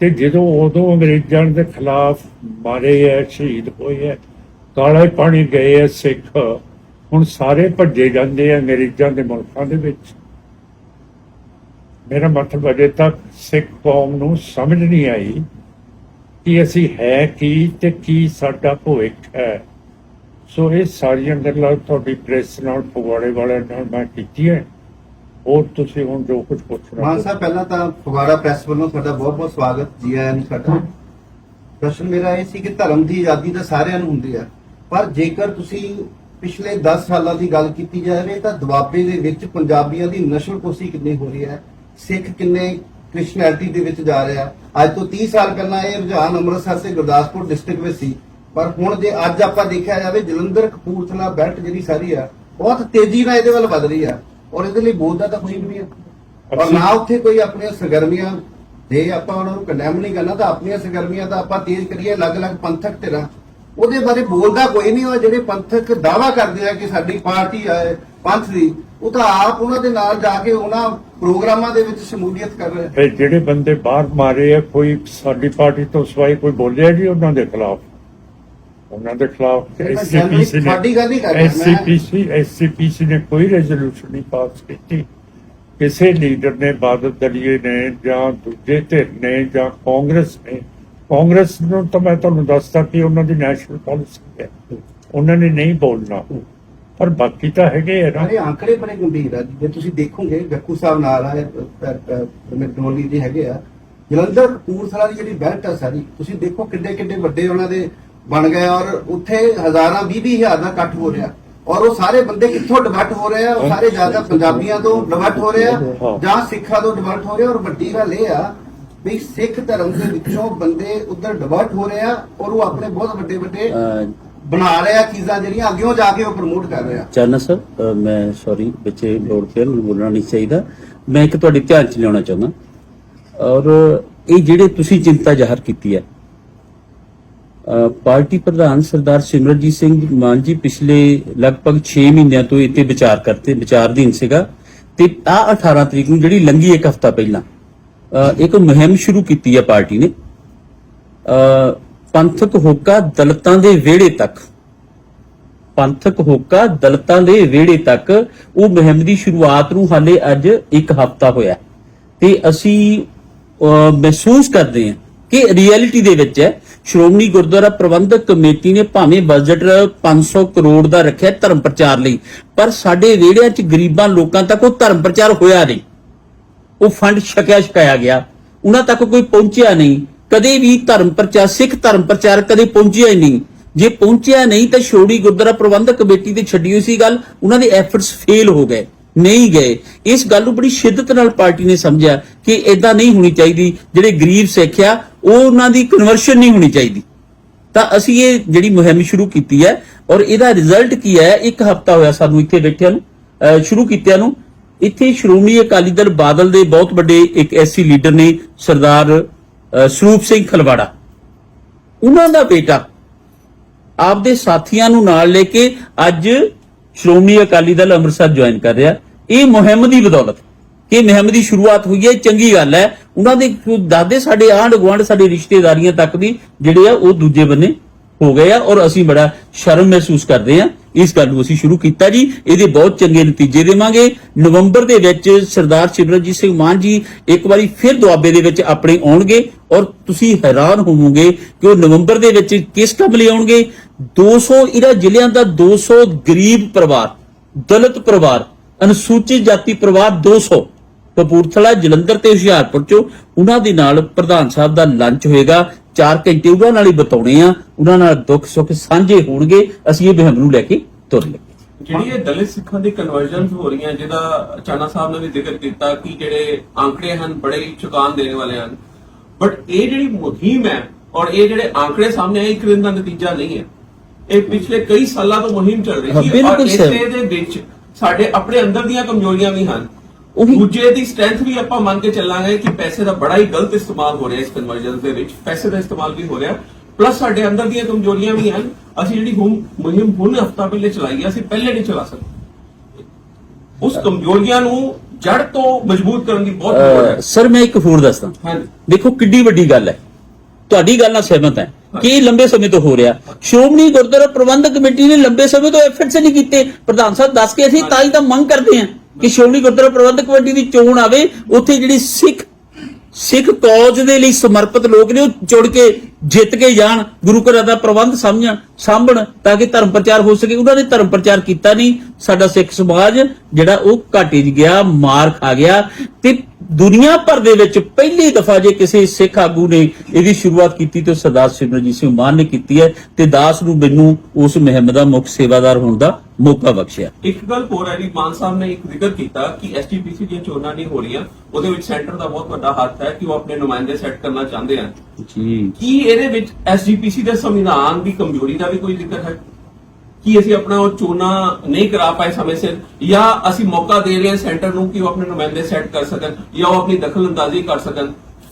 ਤੇ ਜਦੋਂ ਉਦੋਂ ਅੰਗਰੇਜ਼ਾਂ ਦੇ ਖਿਲਾਫ ਮਾਰੇ ਹੈ, ਸ਼ਹੀਦ ਹੋਏ ਹੈ, ਕਾਲੇ ਪਾਣੀ ਗਏ ਹੈ ਸਿੱਖ, ਹੁਣ ਸਾਰੇ ਭੱਜੇ ਜਾਂਦੇ ਆ ਅੰਗਰੇਜ਼ਾਂ ਦੇ ਮੁਲਕਾਂ ਦੇ ਵਿੱਚ। ਮੇਰਾ ਮਤਲਬ ਅਜੇ ਤੱਕ ਸਿੱਖ ਕੌਮ ਨੂੰ ਸਮਝ ਨਹੀਂ ਆਈ ਕਿ ਅਸੀਂ ਹੈ ਕੀ ਤੇ ਕੀ ਸਾਡਾ ਭਵਿੱਖ ਹੈ। ਸੋ ਇਹ ਸਾਰੀਆਂ ਗੱਲਾਂ ਤੁਹਾਡੀ ਪ੍ਰੈਸ ਨਾਲ, ਫਗਵਾੜੇ ਵਾਲਿਆਂ ਨਾਲ ਮੈਂ ਕੀਤੀ ਹੈ। ਹੋਰ ਤੁਸੀਂ ਹੁਣ ਜੋ ਕੁਝ ਪੁੱਛਣਾ। ਮਾਨ ਸਾਹਿਬ, ਪਹਿਲਾਂ ਤਾਂ ਫਗਵਾੜਾ ਪ੍ਰੈਸ ਵੱਲੋਂ ਤੁਹਾਡਾ ਬਹੁਤ ਬਹੁਤ ਸਵਾਗਤ, ਜੀ ਆਇਆਂ ਨੂੰ। ਸਾਡਾ ਪ੍ਰਸ਼ਨ ਮੇਰਾ ਇਹ ਸੀ ਕਿ ਧਰਮ ਦੀ ਆਜ਼ਾਦੀ ਤਾਂ ਸਾਰਿਆਂ ਨੂੰ ਹੁੰਦੀ ਹੈ, ਪਰ ਜੇਕਰ ਤੁਸੀਂ ਪਿਛਲੇ 10 ਸਾਲਾਂ ਦੀ ਗੱਲ ਕੀਤੀ ਜਾਵੇ ਤਾਂ ਦੁਆਬੇ ਦੇ ਵਿੱਚ ਪੰਜਾਬੀਆਂ ਦੀ ਨਸਲਕੁਸ਼ੀ ਕਿੰਨੀ ਹੋ ਰਹੀ ਹੈ, ਸਿੱਖ ਕਿੰਨੇ ਕ੍ਰਿਸ਼ਨੈਲਿਟੀ ਦੇ ਵਿੱਚ ਜਾ ਰਿਹਾ। ਅੱਜ ਤੋਂ 30 ਸਾਲ ਪਹਿਲਾਂ ਇਹ ਰੁਝਾਨ ਅੰਮ੍ਰਿਤਸਰ ਤੇ ਗੁਰਦਾਸਪੁਰ ਡਿਸਟ੍ਰਿਕਟ ਵਿੱਚ ਸੀ, ਪਰ ਹੁਣ ਜੇ ਅੱਜ ਆਪਾਂ ਦੇਖਿਆ ਜਾਵੇ ਜਲੰਧਰ ਕਪੂਰਥਲਾ ਬੈਲਟ ਜਿਹੜੀ ਸਾਰੀ ਆ ਬਹੁਤ ਤੇਜ਼ੀ ਨਾਲ ਇਹਦੇ ਵੱਲ ਵਧ ਰਹੀ ਆ, ਔਰ ਇਹਦੇ ਲਈ ਬੋਲਦਾ ਤਾਂ ਕੋਈ ਵੀ ਨਹੀਂ ਆ, ਔਰ ਨਾ ਉੱਥੇ ਕੋਈ ਆਪਣੀਆਂ ਸਰਗਰਮੀਆਂ, ਜੇ ਆਪਾਂ ਉਹਨਾਂ ਨੂੰ ਕੰਡੈਮ ਨਹੀਂ ਕਰਨਾ ਤਾਂ ਆਪਣੀਆਂ ਸਰਗਰਮੀਆਂ ਤਾਂ ਆਪਾਂ ਤੇਜ਼ ਕਰੀਏ। ਅਲੱਗ-ਅਲੱਗ ਪੰਥਕ ਧਿਰਾਂ ਉਹਦੇ ਬਾਰੇ ਬੋਲਦਾ ਕੋਈ ਨਹੀਂ। ਉਹ ਜਿਹੜੇ ਪੰਥਕ ਦਾਅਵਾ ਕਰਦੇ ਆ ਕਿ ਸਾਡੀ ਪਾਰਟੀ ਹੈ ਪੰਥ ਦੀ, ਉਹ ਤਾਂ ਆਪ ਉਹਨਾਂ ਦੇ ਨਾਲ ਜਾ ਕੇ ਉਹਨਾਂ ਪ੍ਰੋਗਰਾਮਾਂ ਦੇ ਵਿੱਚ ਸ਼ਮੂਲੀਅਤ ਕਰ ਰਹੇ। ਇਹ ਜਿਹੜੇ ਬੰਦੇ ਬਾਹਰ ਮਾਰੇ ਆ, ਕੋਈ ਸਾਡੀ ਪਾਰਟੀ ਤੋਂ ਸਿਵਾਏ ਕੋਈ ਬੋਲਿਆ ਜੀ ਉਹਨਾਂ ਦੇ ਖਿਲਾਫ? ਉਹਨਾਂ ਦੇ ਖਿਲਾਫ ਸਾਡੀ ਗੱਲ ਨਹੀਂ ਕਰਦਾ। ਐਸਸੀਪੀਸੀ ਨੇ ਕੋਈ ਰੈਜ਼ੋਲੂਸ਼ਨ ਨਹੀਂ ਪਾਸ ਕੀਤੀ। ਕਿਸੇ ਲੀਡਰ ਨੇ, ਬਾਦਲ ਦਲੀਏ ਨੇ ਜਾਂ ਦੂਜੇ ਧਿਰ ਨੇ ਜਾਂ ਕਾਂਗਰਸ ਨੇ, ਕਾਂਗਰਸ ਨੂੰ ਤਾਂ ਮੈਂ ਤੁਹਾਨੂੰ ਦੱਸਦਾ ਕਿ ਉਹਨਾਂ ਦੀ ਨੈਸ਼ਨਲ ਪਾਲਿਸੀ ਹੈ, ਉਹਨਾਂ ਨੇ ਨਹੀਂ ਬੋਲਣਾ, ਪਰ ਬਾਕੀ ਤਾਂ ਹੈਗੇ ਆ ਨਾ। ਇਹ ਆંકੜੇ ਬੜੇ ਗੰਭੀਰ ਆ। ਜੇ ਤੁਸੀਂ ਦੇਖੋਗੇ ਗੱਕੂ ਸਾਹਿਬ ਨਾਲ ਆ, ਮੈਕਡੋਨਲੀ ਜੀ ਹੈਗੇ ਆ, ਜਲੰਧਰ ਕਪੂਰਥਲਾ ਦੀ ਜਿਹੜੀ ਬੈਲਟ ਆ ਸਾਰੀ, ਤੁਸੀਂ ਦੇਖੋ ਕਿੱਡੇ ਕਿੱਡੇ ਵੱਡੇ ਉਹਨਾਂ ਦੇ ਬਣ ਗਏ, ਔਰ ਉੱਥੇ ਹਜ਼ਾਰਾਂ 20 ਹਜ਼ਾਰ ਦਾ ਇਕੱਠ ਹੋ ਰਿਹਾ, ਔਰ ਉਹ ਸਾਰੇ ਬੰਦੇ ਕਿੱਥੋਂ ਡਿਵਰਟ ਹੋ ਰਹੇ ਆ? ਉਹ ਸਾਰੇ ਜ਼ਿਆਦਾ ਪੰਜਾਬੀਆਂ ਤੋਂ ਡਿਵਰਟ ਹੋ ਰਹੇ ਆ ਜਾਂ ਸਿੱਖਾਂ ਤੋਂ ਡਿਵਰਟ ਹੋ ਰਹੇ ਆ। ਔਰ ਵੱਡੀ ਗੱਲ ਇਹ ਆ ਵੀ ਸਿੱਖ ਧਰਮ ਦੇ ਵਿੱਚੋਂ ਬੰਦੇ ਉਧਰ ਡਿਵਰਟ ਹੋ ਰਹੇ ਆ, ਔਰ ਉਹ ਆਪਣੇ ਬਹੁਤ ਵੱਡੇ ਵੱਡੇ ਬਣਾ ਰਹੇ ਆ ਚੀਜ਼ਾਂ ਜਿਹੜੀਆਂ ਅੱਗੇ ਜਾ ਕੇ ਉਹ ਪ੍ਰਮੋਟ ਕਰ ਰਹੇ ਆ। ਚਾਨਣਾ ਸਰ, ਮੈਂ ਸੌਰੀ ਬੱਚੇ ਲੋੜ ਤੇ ਬੋਲਣਾ ਨਹੀਂ ਚਾਹੀਦਾ, ਮੈਂ ਇੱਕ ਤੁਹਾਡੇ ਧਿਆਨ ਚ ਲਿਆਉਣਾ ਚਾਹੁੰਦਾ, ਔਰ ਇਹ ਜਿਹੜੇ ਤੁਸੀਂ ਚਿੰਤਾ ਜ਼ਾਹਰ ਕੀਤੀ ਹੈ, ਪਾਰਟੀ ਪ੍ਰਧਾਨ ਸਰਦਾਰ ਸਿਮਰਨਜੀਤ ਸਿੰਘ ਮਾਨ ਜੀ ਪਿਛਲੇ ਲਗਭਗ 6 ਮਹੀਨਿਆਂ ਤੋਂ ਇੱਥੇ ਵਿਚਾਰਧੀਨ ਸੀਗਾ, ਤੇ ਆ 18 ਤਰੀਕ ਨੂੰ ਜਿਹੜੀ ਲੰਘੀ ਇੱਕ ਹਫ਼ਤਾ ਪਹਿਲਾਂ ਇੱਕ ਮੁਹਿੰਮ ਸ਼ੁਰੂ ਕੀਤੀ ਹੈ ਪਾਰਟੀ ਨੇ, ਪੰਥਕ ਹੋਕਾ ਦਲਿਤਾਂ ਦੇ ਵਿਹੜੇ ਤੱਕ, ਪੰਥਕ ਹੋਕਾ ਦਲਿਤਾਂ ਦੇ ਵਿਹੜੇ ਤੱਕ। ਉਹ ਮੁਹਿੰਮ ਦੀ ਸ਼ੁਰੂਆਤ ਨੂੰ ਹਾਲੇ ਅੱਜ ਇੱਕ ਹਫ਼ਤਾ ਹੋਇਆ, ਤੇ ਅਸੀਂ ਮਹਿਸੂਸ ਕਰਦੇ ਹਾਂ ਕਿ ਰਿਐਲਿਟੀ ਦੇ ਵਿੱਚ ਹੈ। ਸ਼੍ਰੋਮਣੀ ਗੁਰਦੁਆਰਾ ਪ੍ਰਬੰਧਕ ਕਮੇਟੀ ਨੇ ਭਾਵੇਂ ਬਜਟ 500 ਕਰੋੜ ਦਾ ਰੱਖਿਆ ਧਰਮ ਪ੍ਰਚਾਰ ਲਈ, ਪਰ ਸਾਡੇ ਵਿਹੜਿਆਂ 'ਚ ਗਰੀਬਾਂ ਲੋਕਾਂ ਤੱਕ ਉਹ ਧਰਮ ਪ੍ਰਚਾਰ ਹੋਇਆ ਨਹੀਂ। ਉਹ ਫੰਡ ਛਕਾਇਆ ਗਿਆ, ਉਹਨਾਂ ਤੱਕ ਕੋਈ ਪਹੁੰਚਿਆ ਨਹੀਂ। ਕਦੇ ਵੀ ਧਰਮ ਪ੍ਰਚਾਰ, ਸਿੱਖ ਧਰਮ ਪ੍ਰਚਾਰ ਕਦੇ ਪਹੁੰਚਿਆ ਹੀ ਨਹੀਂ। ਜੇ ਪਹੁੰਚਿਆ ਨਹੀਂ ਤਾਂ ਸ਼੍ਰੋਮਣੀ ਗੁਰਦੁਆਰਾ ਪ੍ਰਬੰਧਕ ਕਮੇਟੀ ਤੇ ਛੱਡੀ ਹੋਈ ਸੀ ਗੱਲ, ਉਹਨਾਂ ਦੇ ਐਫਰਟਸ ਫੇਲ ਹੋ ਗਏ, ਨਹੀਂ ਗਏ। ਇਸ ਗੱਲ ਨੂੰ ਬੜੀ ਸ਼ਿੱਦਤ ਨਾਲ ਪਾਰਟੀ ਨੇ ਸਮਝਿਆ ਕਿ ਇਦਾਂ ਨਹੀਂ ਹੋਣੀ ਚਾਹੀਦੀ। ਜਿਹੜੇ ਗਰੀਬ ਸਿੱਖ ਆ ਉਹਨਾਂ ਦੀ ਕਨਵਰਸ਼ਨ ਨਹੀਂ ਹੋਣੀ ਚਾਹੀਦੀ। ਤਾਂ ਅਸੀਂ ਇਹ ਜਿਹੜੀ ਮੁਹਿੰਮ ਸ਼ੁਰੂ ਕੀਤੀ ਹੈ, ਔਰ ਇਹਦਾ ਰਿਜ਼ਲਟ ਕੀ ਹੈ? ਇੱਕ ਹਫ਼ਤਾ ਹੋਇਆ ਸਾਨੂੰ ਇੱਥੇ ਬੈਠਿਆਂ ਨੂੰ, ਸ਼ੁਰੂ ਕੀਤਿਆਂ ਨੂੰ। ਇੱਥੇ ਸ਼੍ਰੋਮਣੀ ਅਕਾਲੀ ਦਲ ਬਾਦਲ ਦੇ ਬਹੁਤ ਵੱਡੇ ਇੱਕ ਐਸਸੀ ਲੀਡਰ ਨੇ ਸਰਦਾਰ ਸਰੂਪ ਸਿੰਘ ਖਲਵਾੜਾ, ਉਹਨਾਂ ਦਾ ਬੇਟਾ ਆਪਦੇ ਸਾਥੀਆਂ ਨੂੰ ਨਾਲ ਲੈ ਕੇ ਅੱਜ ਸ਼੍ਰੋਮਣੀ ਅਕਾਲੀ ਦਲ ਅੰਮ੍ਰਿਤਸਰ ਜੁਆਇਨ ਕਰ ਰਿਹਾ। ਇਹ ਮੁਹਿੰਮ ਦੀ ਬਦੌਲਤ ਕਿ ਮੁਹਿੰਮ ਦੀ ਸ਼ੁਰੂਆਤ ਹੋਈ ਹੈ, ਚੰਗੀ ਗੱਲ ਹੈ। ਉਹਨਾਂ ਦੇ ਦਾਦੇ ਸਾਡੇ ਆਂਢ ਗੁਆਂਢ ਸਾਡੇ ਰਿਸ਼ਤੇਦਾਰੀਆਂ ਤੱਕ ਵੀ ਜਿਹੜੇ ਆ ਉਹ ਦੂਜੇ ਬੰਨੇ ਹੋ ਗਏ ਆ, ਔਰ ਅਸੀਂ ਬੜਾ ਸ਼ਰਮ ਮਹਿਸੂਸ ਕਰਦੇ ਆ। ਇਸ ਗੱਲ ਨੂੰ ਅਸੀਂ ਸ਼ੁਰੂ ਕੀਤਾ ਜੀ, ਇਹਦੇ ਬਹੁਤ ਚੰਗੇ ਨਤੀਜੇ ਦੇਵਾਂਗੇ। ਨਵੰਬਰ ਦੇ ਵਿੱਚ ਸਰਦਾਰ ਸਿਮਰਨਜੀਤ ਸਿੰਘ ਮਾਨ ਜੀ ਇੱਕ ਵਾਰੀ ਫਿਰ ਦੁਆਬੇ ਦੇ ਵਿੱਚ ਆਪਣੇ ਆਉਣਗੇ, ਔਰ ਤੁਸੀਂ ਹੈਰਾਨ ਹੋਵੋਗੇ ਕਿ ਉਹ ਨਵੰਬਰ ਦੇ ਵਿੱਚ ਕਿਸ ਕੰਮ ਲਈ ਆਉਣਗੇ। 200 ਇਹਨਾਂ ਜ਼ਿਲ੍ਹਿਆਂ ਦਾ 200 ਗਰੀਬ ਪਰਿਵਾਰ, ਦਲਿਤ ਪਰਿਵਾਰ, ਅਨੁਸੂਚਿਤ ਜਾਤੀ ਪਰਿਵਾਰ 200 ਕਪੂਰਥਲਾ, ਜਲੰਧਰ ਤੇ ਹੁਸ਼ਿਆਰਪੁਰ ਚੋਂ ਉਹਨਾਂ ਦੇ ਨਾਲ ਪ੍ਰਧਾਨ ਸਾਹਿਬ ਦਾ ਲੰਚ ਹੋਏਗਾ। 4 ਘੰਟੇ ਉਹਨਾਂ ਨਾਲ ਹੀ ਬਤਾਉਣੇ ਆ, ਉਹਨਾਂ ਨਾਲ ਦੁੱਖ ਸੁੱਖ ਸਾਂਝੇ ਹੋਣਗੇ। ਅਸੀਂ ਇਹ ਮੁਹਿੰਮ ਨੂੰ ਲੈ ਕੇ ਤੁਰ ਲੱਗੇ। ਜਿਹੜੀ ਇਹ ਦਲਿਤ ਸਿੱਖਾਂ ਦੀ ਕਨਵਰਜਨਸ ਹੋ ਰਹੀਆਂ, ਜਿਹਦਾ ਚਾਨਾ ਸਾਹਿਬ ਨੇ ਵੀ ਜ਼ਿਕਰ ਕੀਤਾ ਕਿ ਜਿਹੜੇ ਆંકੜੇ ਹਨ ਬੜੇ ਚੁਕਾਨ ਦੇਣ ਵਾਲੇ ਹਨ, ਬਟ ਇਹ ਜਿਹੜੀ ਮੁਹਿੰਮ ਹੈ ਔਰ ਇਹ ਜਿਹੜੇ ਆંકੜੇ ਸਾਹਮਣੇ ਆਏ, ਇੱਕ ਦਿਨ ਦਾ ਨਤੀਜਾ ਨਹੀਂ ਹੈ। ਇਹ ਪਿਛਲੇ ਕਈ ਸਾਲਾਂ ਤੋਂ ਮੁਹਿੰਮ ਚੱਲ ਰਹੀ ਸੀ, ਔਰ ਇਸੇ ਦੇ ਵਿੱਚ ਸਾਡੇ ਆਪਣੇ ਅੰਦਰ ਦੀਆਂ ਕਮਜ਼ੋਰੀਆਂ ਵੀ ਹਨ। ਦੂਜੇ ਦੀ ਸਟਰੈਂਥ ਵੀ ਆਪਾਂ ਮੰਨ ਕੇ ਚੱਲਾਂਗੇ ਕਿ ਪੈਸੇ ਦਾ ਬੜਾ ਹੀ ਗਲਤ ਇਸਤੇਮਾਲ ਹੋ ਰਿਹਾ ਇਸ ਕਨਵਰਜਨ ਦੇ ਵਿੱਚ, ਪੈਸੇ ਦਾ ਇਸਤੇਮਾਲ ਵੀ ਹੋ ਰਿਹਾ, ਪਲੱਸ ਸਾਡੇ ਅੰਦਰ ਦੀਆਂ ਕਮਜ਼ੋਰੀਆਂ ਵੀ ਹਨ। ਅਸੀਂ ਜਿਹੜੀ ਮੁਹਿੰਮ ਹੁਣ ਹਫ਼ਤਾ ਪਹਿਲੇ ਚਲਾਈ ਹੈ, ਅਸੀਂ ਪਹਿਲੇ ਨਹੀਂ ਚਲਾ ਸਕਦੇ। ਉਸ ਕਮਜ਼ੋਰੀਆਂ ਨੂੰ ਜੜ ਤੋਂ ਮਜ਼ਬੂਤ ਕਰਨ ਦੀ ਬਹੁਤ ਲੋੜ ਹੈ। ਸਰ ਮੈਂ ਇੱਕ ਹੋਰ ਦੱਸਦਾ, ਦੇਖੋ ਕਿੱਡੀ ਵੱਡੀ ਗੱਲ ਹੈ, ਤੁਹਾਡੀ ਗੱਲ ਨਾਲ ਸਹਿਮਤ ਹੈ ਕਿ ਇਹ ਲੰਬੇ ਸਮੇਂ ਤੋਂ ਹੋ ਰਿਹਾ। ਸ਼੍ਰੋਮਣੀ ਗੁਰਦੁਆਰਾ ਪ੍ਰਬੰਧਕ ਕਮੇਟੀ ਨੇ ਲੰਬੇ ਸਮੇਂ ਤੋਂ ਐਫਰਟਸ ਨਹੀਂ ਕੀਤੇ। ਪ੍ਰਧਾਨ ਸਾਹਿਬ ਦੱਸ ਕੇ ਅਸੀਂ ਤਾਂ ਹੀ ਤਾਂ ਮੰਗ ਕਰਦੇ ਹਾਂ ਕਿ ਸ਼੍ਰੋਮਣੀ ਗੁਰਦੁਆਰਾ ਪ੍ਰਬੰਧਕ ਕਮੇਟੀ ਦੀ ਚੋਣ ਆਵੇ, ਉੱਥੇ ਜਿਹੜੀ ਸਿੱਖ ਕੌਜ਼ ਦੇ ਲਈ ਸਮਰਪਿਤ ਲੋਕ ਨੇ ਉਹ ਜੁੜ ਕੇ ਜਿੱਤ ਕੇ ਜਾਣ, ਗੁਰੂ ਘਰਾਂ ਦਾ ਪ੍ਰਬੰਧ ਸਾਂਭਣ ਤਾਂ ਕਿ ਧਰਮ ਪ੍ਰਚਾਰ ਹੋ ਸਕੇ। ਉਹਨਾਂ ਨੇ ਧਰਮ ਪ੍ਰਚਾਰ ਕੀਤਾ ਨਹੀਂ। ਸਾਡਾ ਸਿੱਖ ਸਮਾਜ ਜਿਹੜਾ ਉਹ ਘਾਟੇ 'ਚ ਗਿਆ, ਮਾਰ ਖਾ ਗਿਆ। ਤੇ ਦੁਨੀਆ ਭਰ ਦੇ ਵਿੱਚ ਪਹਿਲੀ ਦਫਾ ਜੇ ਕਿਸੇ ਸਿੱਖ ਆਗੂ ਨੇ ਇਹਦੀ ਸ਼ੁਰੂਆਤ ਕੀਤੀ ਤੇ ਸਰਦਾਰ ਸਿਮਰਨਜੀਤ ਸਿੰਘ ਮਾਨ ਨੇ ਕੀਤੀ ਹੈ ਤੇ ਦਾਸ ਨੂੰ ਮੈਨੂੰ ਉਸ ਮੁਹਿੰਮ ਦਾ ਮੁੱਖ ਸੇਵਾਦਾਰ ਹੋਣ ਦਾ ਮੌਕਾ ਬਖਸ਼ਿਆ। ਇੱਕ ਗੱਲ ਹੋਰ ਹੈ ਜੀ, ਮਾਨ ਸਾਹਿਬ ਨੇ ਇੱਕ ਜ਼ਿਕਰ ਕੀਤਾ ਕਿ ਐਸਜੀਪੀਸੀ ਦੀਆਂ ਚੋਣਾਂ ਨਹੀਂ ਹੋ ਰਹੀਆਂ, ਉਹਦੇ ਵਿੱਚ ਸੈਂਟਰ ਦਾ ਬਹੁਤ ਵੱਡਾ ਹੱਥ ਹੈ ਕਿ ਉਹ ਆਪਣੇ ਨੁਮਾਇੰਦੇ ਸੈੱਟ ਕਰਨਾ ਚਾਹੁੰਦੇ ਹਨ ਜੀ। ਕੀ ਇਹਦੇ ਵਿੱਚ ਐਸਜੀਪੀਸੀ ਦੇ ਸੰਵਿਧਾਨ ਦੀ ਕਮਜ਼ੋਰੀ ਦਾ ਵੀ ਕੋਈ ਜ਼ਿਕਰ ਹੈ ਕਿ ਅਸੀਂ ਆਪਣਾ ਉਹ ਚੋਣਾਂ ਨਹੀਂ ਕਰਾ ਪਾਏ ਸਮੇਂ ਸਿਰ, ਜਾਂ ਅਸੀਂ ਮੌਕਾ ਦੇ ਰਹੇ ਹਾਂ ਸੈਂਟਰ ਨੂੰ ਕਿ ਉਹ ਆਪਣੇ ਨੁਮਾਇੰਦੇ ਸੈੱਟ ਕਰ ਸਕਣ ਜਾਂ ਉਹ ਆਪਣੀ ਦਖਲਅੰਦਾਜ਼ੀ ਕਰ ਸਕਣ,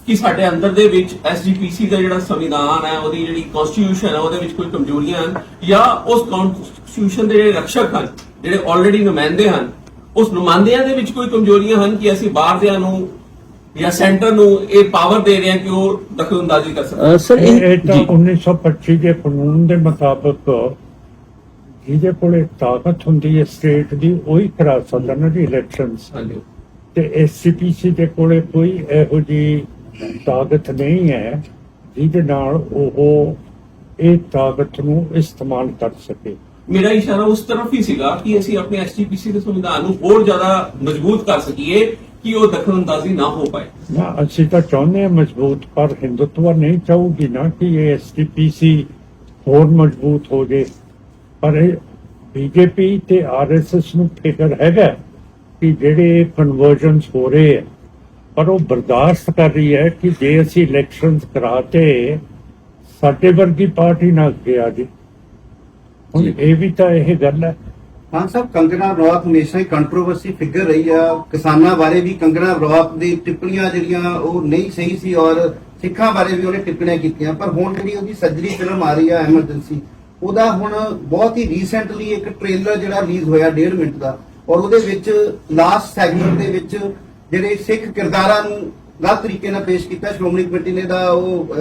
ਕਿ ਸਾਡੇ ਅੰਦਰ ਦੇ ਵਿੱਚ ਐਸਜੀਪੀਸੀ ਦਾ ਜਿਹੜਾ ਸੰਵਿਧਾਨ ਹੈ, ਉਹਦੀ ਜਿਹੜੀ ਕਨਸਟੀਟਿਊਸ਼ਨ ਹੈ, ਉਹਦੇ ਵਿੱਚ ਕੋਈ ਕਮਜ਼ੋਰੀਆਂ ਹਨ, ਜਾਂ ਉਸ ਕਨਸਟੀਟਿਊਸ਼ਨ ਦੇ ਜਿਹੜੇ ਰਕਸ਼ਕ ਹਨ, ਜਿਹੜੇ ਆਲਰੇਡੀ ਨੁਮਾਇੰਦੇ ਹਨ, ਉਸ ਨੁਮਾਇੰਦਿਆਂ ਦੇ ਵਿੱਚ ਕੋਈ ਕਮਜ਼ੋਰੀਆਂ ਹਨ ਕਿ ਅਸੀਂ ਬਾਹਰਦਿਆਂ ਨੂੰ ਜਾਂ ਸੈਂਟਰ ਨੂੰ ਇਹ ਪਾਵਰ ਦੇ ਰਹੇ ਹਾਂ ਕਿ ਉਹ ਦਖਲਅੰਦਾਜ਼ੀ ਕਰ ਸਕਣ। ਸਰ ਇਹ ਤਾਂ ਜੀ 1925 ਦੇ ਕਾਨੂੰਨ ਦੇ ਮੁਤਾਬਕ ਜਿਹਦੇ ਕੋਲੇ ਤਾਕਤ ਹੁੰਦੀ ਹੈ ਸਟੇਟ ਦੀ, ਉਹੀ ਕਰਾ ਸਕਦਾ ਨਾ ਜੀ ਇਲੈਕਸ਼ਨਸ। ਹਾਂਜੀ, ਤੇ ਐਸਸੀਪੀਸੀ ਦੇ ਕੋਲੇ ਕੋਈ ਇਹੋ ਜਿਹੀ ਤਾਕਤ ਨਹੀਂ ਹੈ ਜਿਹਦੇ ਨਾਲ ਉਹ ਇਹ ਤਾਕਤ ਨੂੰ ਇਸਤੇਮਾਲ ਕਰ ਸਕੇ। ਮੇਰਾ ਇਸ਼ਾਰਾ ਉਸ ਤਰਫ ਹੀ ਸੀਗਾ ਕਿ ਅਸੀਂ ਆਪਣੇ ਐਸਜੀਪੀਸੀ ਦੇ ਸੰਵਿਧਾਨ ਨੂੰ ਹੋਰ ਜ਼ਿਆਦਾ ਮਜ਼ਬੂਤ ਕਰ ਸਕੀਏ ਕਿ ਉਹ ਦਖਲਅੰਦਾਜ਼ੀ ਨਾ ਹੋ ਪਾਏ। ਨਾ ਅਸੀਂ ਤਾਂ ਚਾਹੁੰਦੇ ਹਾਂ ਮਜ਼ਬੂਤ, ਪਰ ਹਿੰਦੂਤਵ ਨਹੀਂ ਚਾਹੂਗੀ ਨਾ ਕਿ ਇਹ ਐਸਜੀਪੀਸੀ ਹੋਰ ਮਜ਼ਬੂਤ ਹੋ ਜੇ। ਪਰ ਬੀਜੇਪੀ ਤੇ ਆਰਐਸਐਸ ਨੂੰ ਫਿਕਰ ਹੈਗਾ ਕਿ ਜਿਹੜੇ ਕਨਵਰਜਨਸ ਹੋ ਰਹੇ ਹੈ, ਪਰ ਉਹ ਬਰਦਾਸ਼ਤ ਕਰ ਰਹੀ ਹੈ ਕਿ ਜੇ ਅਸੀਂ ਇਲੈਕਸ਼ਨਸ ਕਰਾਤੇ ਸਾਡੇ ਵਰਗੀ ਪਾਰਟੀ ਨਾਲ ਗਿਆ ਜੀ। ਹੁਣ ਇਹ ਵੀ ਤਾਂ ਇਹ ਗੱਲ ਹੈ। ਹਾਂ ਸਾਹਿਬ, ਕੰਗਨਾ ਰਣੌਤ ਹਮੇਸ਼ਾ ਹੀ ਕੰਟਰੋਵਰਸੀ ਫਿਗਰ ਰਹੀ ਆ। ਕਿਸਾਨਾਂ ਬਾਰੇ ਵੀ ਕੰਗਨਾ ਰਣੌਤ ਦੀ ਟਿੱਪਣੀਆਂ ਜਿਹੜੀਆਂ ਉਹ ਨਹੀਂ ਸਹੀ ਸੀ, ਔਰ ਸਿੱਖਾਂ ਬਾਰੇ ਵੀ ਉਹਨੇ ਟਿੱਪਣੀਆਂ ਕੀਤੀਆਂ। ਪਰ ਹੁਣ ਜਿਹੜੀ ਉਹਦੀ ਸਰਜਰੀ ਫਿਲਮ ਆ ਰਹੀ ਆ ਐਮਰਜੈਂਸੀ, ਉਹਦਾ ਹੁਣ ਬਹੁਤ ਹੀ ਰੀਸੈਂਟਲੀ ਇੱਕ ਟ੍ਰੇਲਰ ਜਿਹੜਾ ਰਿਲੀਜ਼ ਹੋਇਆ 1.5 ਮਿੰਟ ਦਾ, ਔਰ ਉਹਦੇ ਵਿੱਚ ਲਾਸਟ ਸੈਗਮੈਂਟ ਦੇ ਵਿੱਚ ਜਿਹੜੇ ਸਿੱਖ ਕਿਰਦਾਰਾਂ ਨੂੰ ਗਲਤ ਤਰੀਕੇ ਨਾਲ ਪੇਸ਼ ਕੀਤਾ। ਸ਼੍ਰੋਮਣੀ ਕਮੇਟੀ ਨੇ ਦਾ ਉਹ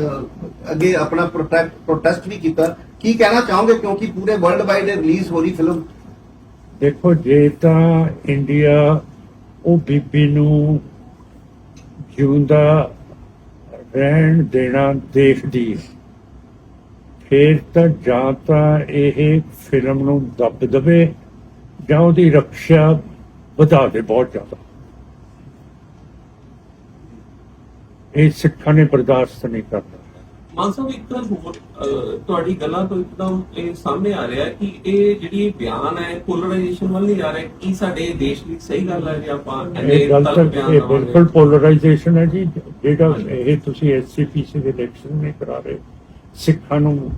ਅੱਗੇ ਆਪਣਾ ਪ੍ਰੋਟੈਸਟ ਵੀ ਕੀਤਾ। ਕੀ ਕਹਿਣਾ ਚਾਹੋਗੇ, ਕਿਉਂਕਿ ਪੂਰੇ ਵਰਲਡ ਵਾਈਡ ਰਿਲੀਜ਼ ਹੋ ਰਹੀ ਫਿਲਮ? ਦੇਖੋ, ਜੇ ਤਾਂ ਇੰਡੀਆ ਉਹ ਬੀਬੀ ਨੂੰ ਜਿਉਂਦਾ ਰਹਿਣ ਦੇਣਾ ਦੇਖਦੀ ਹੈ, ਫਿਰ ਤਾਂ ਜਾਂ ਤਾਂ ਇਹ ਫਿਲਮ ਨੂੰ ਦੱਬ ਦਵੇ ਜਾਂ ਉਹਦੀ ਰੱਖਿਆ ਵਧਾ ਦੇ ਬਹੁਤ ਜ਼ਿਆਦਾ। ਇਹ ਸਿੱਖਾਂ ਨੇ ਬਰਦਾਸ਼ਤ ਨਹੀਂ ਕਰਨਾ। ਮਾਨ ਸਾਹਿਬ, ਇੱਕ ਗੱਲ ਹੋਰ, ਤੁਹਾਡੀ ਗੱਲਾਂ ਤੋਂ ਇੱਕਦਮ ਇਹ ਸਾਹਮਣੇ ਆ ਰਿਹਾ ਕਿ ਇਹ ਜਿਹੜੀ ਬਿਆਨ ਹੈ ਪੋਲਰਾਈਜੇਸ਼ਨ ਵੱਲ ਨਹੀਂ ਜਾ ਰਿਹਾ। ਕੀ ਸਾਡੇ ਦੇਸ਼ ਲਈ ਸਹੀ ਗੱਲ ਹੈ ਜੇ ਆਪਾਂ ਇਹ ਗੱਲ ਤਾਂ ਇਹ ਬਿਲਕੁਲ ਪੋਲਰਾਈਜੇਸ਼ਨ ਹੈ ਜੀ। ਜਿਹੜਾ ਇਹ ਤੁਸੀਂ ਐਸਸੀਪੀਸੀ ਦੇ ਇਲੈਕਸ਼ਨ ਨਹੀਂ ਕਰਾ ਰਹੇ, ਸਿੱਖਾਂ ਨੂੰ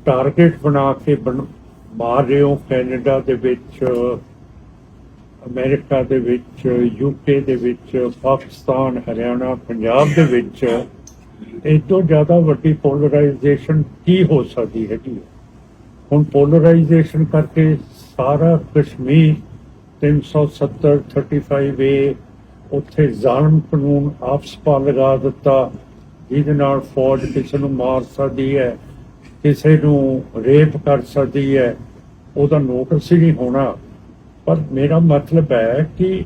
ਟਾਰਗੇਟ ਬਣਾ ਕੇ ਮਾਰ ਰਹੇ ਹੋ। ਕੈਨੇਡਾ ਦੇ ਵਿੱਚ, ਅਮਰੀਕਾ ਦੇ ਵਿੱਚ, ਯੂਕੇ ਦੇ ਵਿੱਚ, ਪਾਕਿਸਤਾਨ, ਹਰਿਆਣਾ, ਪੰਜਾਬ ਦੇ ਵਿੱਚ ਇਹ ਤੋਂ ਜ਼ਿਆਦਾ ਵੱਡੀ ਪੋਲਰਾਈਜੇਸ਼ਨ ਕੀ ਹੋ ਸਕਦੀ ਹੈਗੀ। ਹੁਣ ਪੋਲਰਾਈਜੇਸ਼ਨ ਕਰਕੇ ਸਾਰਾ ਕਸ਼ਮੀਰ 370 35A ਉੱਥੇ ਜ਼ਾਲਮ ਕਾਨੂੰਨ ਆਪਸ ਪਾ ਲਗਾ ਦਿੱਤਾ, ਜਿਹਦੇ ਨਾਲ ਫੌਜ ਕਿਸੇ ਨੂੰ ਮਾਰ ਸਕਦੀ ਹੈ, ਕਿਸੇ ਨੂੰ ਰੇਪ ਕਰ ਸਕਦੀ ਹੈ, ਉਹਦਾ ਨੋਟਿਸ ਹੀ ਨਹੀਂ ਹੋਣਾ। ਪਰ ਮੇਰਾ ਮਤਲਬ ਹੈ ਕਿ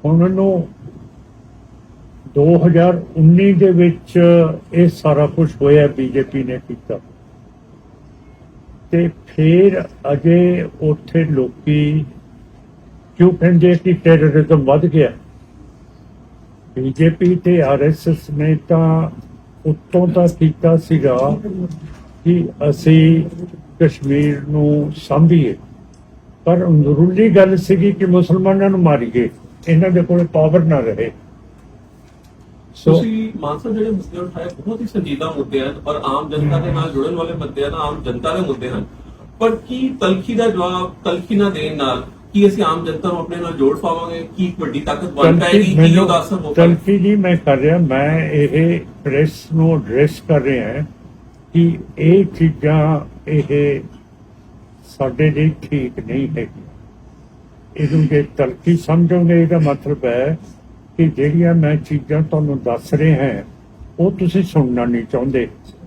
ਹੁਣ ਨੂੰ 2019 ਦੇ ਵਿੱਚ ਇਹ ਸਾਰਾ ਕੁਝ ਹੋਇਆ, ਬੀਜੇਪੀ ਨੇ ਕੀਤਾ, ਤੇ ਫਿਰ ਅਜੇ ਉੱਥੇ ਲੋਕੀ ਕਿਉਂ ਕਹਿੰਦੇ ਕਿ ਟੈਰਰਿਜ਼ਮ ਵੱਧ ਗਿਆ। ਬੀਜੇਪੀ ਤੇ ਆਰਐਸਐਸ ਨੇ ਤਾਂ ਉੱਤੋਂ ਤਾਂ ਕੀਤਾ ਸੀਗਾ ਕਿ ਅਸੀਂ ਕਸ਼ਮੀਰ ਨੂੰ ਸਾਂਭੀਏ, ਪਰ ਅੰਦਰੂਨੀ ਗੱਲ ਸੀਗੀ ਕਿ ਮੁਸਲਮਾਨਾਂ ਨੂੰ ਮਾਰੀਏ, ਇਹਨਾਂ ਦੇ ਕੋਲ ਪਾਵਰ ਨਾ ਰਹੇ। ਤੁਸੀਂ ਮਾਨ ਸਾਹਿਬ ਜਿਹੜੇ ਮੁੱਦੇ ਉਠਾਏ ਬਹੁਤ ਹੀ ਸੰਜੀਦਾ ਮੁੱਦੇ ਹਨ ਔਰ ਆਮ ਜਨਤਾ ਦੇ ਨਾਲ ਜੁੜਨ ਵਾਲੇ ਮੁੱਦੇ ਹਨ, ਆਮ ਜਨਤਾ ਦੇ ਮੁੱਦੇ ਹਨ। ਪਰ ਕੀ ਤਲਖੀ ਦਾ ਜਵਾਬ ਤਲਖੀ ਨਾ ਦੇਣ ਨਾਲ ਕੀ ਅਸੀਂ ਆਮ ਜਨਤਾ ਨੂੰ ਆਪਣੇ ਨਾਲ ਜੋੜ ਪਾਵਾਂਗੇ? ਕੀ ਇੱਕ ਵੱਡੀ ਤਾਕਤ ਬਣ ਪਾਏਗੀ? ਕੀ ਉਹਦਾ ਅਸਰ ਹੋ ਪਾਏਗਾ? ਤਲਖੀ ਜੀ ਮੈਂ ਕਰ ਰਿਹਾ, ਮੈਂ ਇਹ ਪ੍ਰੈਸ ਨੂੰ ਐਡਰੈਸ ਕਰ ਰਿਹਾ ਕਿ ਇਹ ਚੀਜ਼ਾਂ ਇਹ ਸਾਡੇ ਲਈ ਠੀਕ ਨਹੀਂ ਹੈਗੀ। ਇਹਨੂੰ ਜੇ ਤਲਖੀ ਸਮਝੋਗੇ, ਇਹਦਾ ਮਤਲਬ ਹੈ ਕਿ ਜਿਹੜੀਆਂ ਮੈਂ ਚੀਜ਼ਾਂ ਤੁਹਾਨੂੰ ਦੱਸ ਰਿਹਾ ਹਾਂ ਉਹ ਤੁਸੀਂ ਸੁਣਨਾ ਨਹੀਂ ਚਾਹੁੰਦੇ,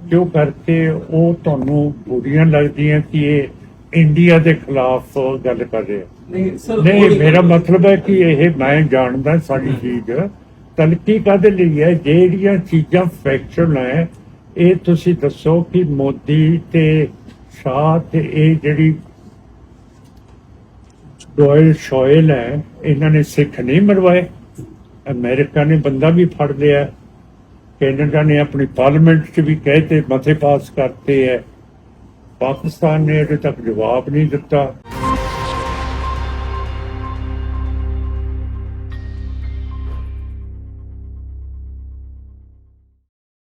ਕਿਉਂ ਕਰਕੇ ਉਹ ਤੁਹਾਨੂੰ ਬੁਰੀਆਂ ਲੱਗਦੀਆਂ ਕਿ ਇਹ ਇੰਡੀਆ ਦੇ ਖਿਲਾਫ ਗੱਲ ਕਰ ਰਿਹਾ। ਨਹੀਂ ਸਰ, ਨਹੀਂ, ਮੇਰਾ ਮਤਲਬ ਹੈ ਕਿ ਇਹ ਮੈਂ ਜਾਣਦਾ ਸਾਡੀ ਚੀਜ਼ ਤਲਖੀ ਕਾਹਦੇ ਲਈ ਹੈ। ਜਿਹੜੀਆਂ ਚੀਜ਼ਾਂ ਫੈਕਚੁਅਲ ਹੈ ਇਹ ਤੁਸੀਂ ਦੱਸੋ ਕਿ ਮੋਦੀ ਤੇ ਸ਼ਾਹ ਤੇ ਇਹ ਜਿਹੜੀ ਡੋਇਲ ਸ਼ੋਇਲ ਹੈ, ਇਹਨਾਂ ਨੇ ਸਿੱਖ ਨਹੀਂ ਮਰਵਾਏ। ਅਮਰੀਕਾ ਨੇ ਬੰਦਾ ਵੀ ਫੜ ਲਿਆ, ਕੈਨੇਡਾ ਨੇ ਆਪਣੀ ਪਾਰਲੀਮੈਂਟ 'ਚ ਵੀ ਕਹਤੇ ਮਤੇ ਪਾਸ ਕਰਤੇ ਹੈ, ਪਾਕਿਸਤਾਨ ਨੇ ਅਜੇ ਤੱਕ ਜਵਾਬ ਨਹੀਂ ਦਿੱਤਾ।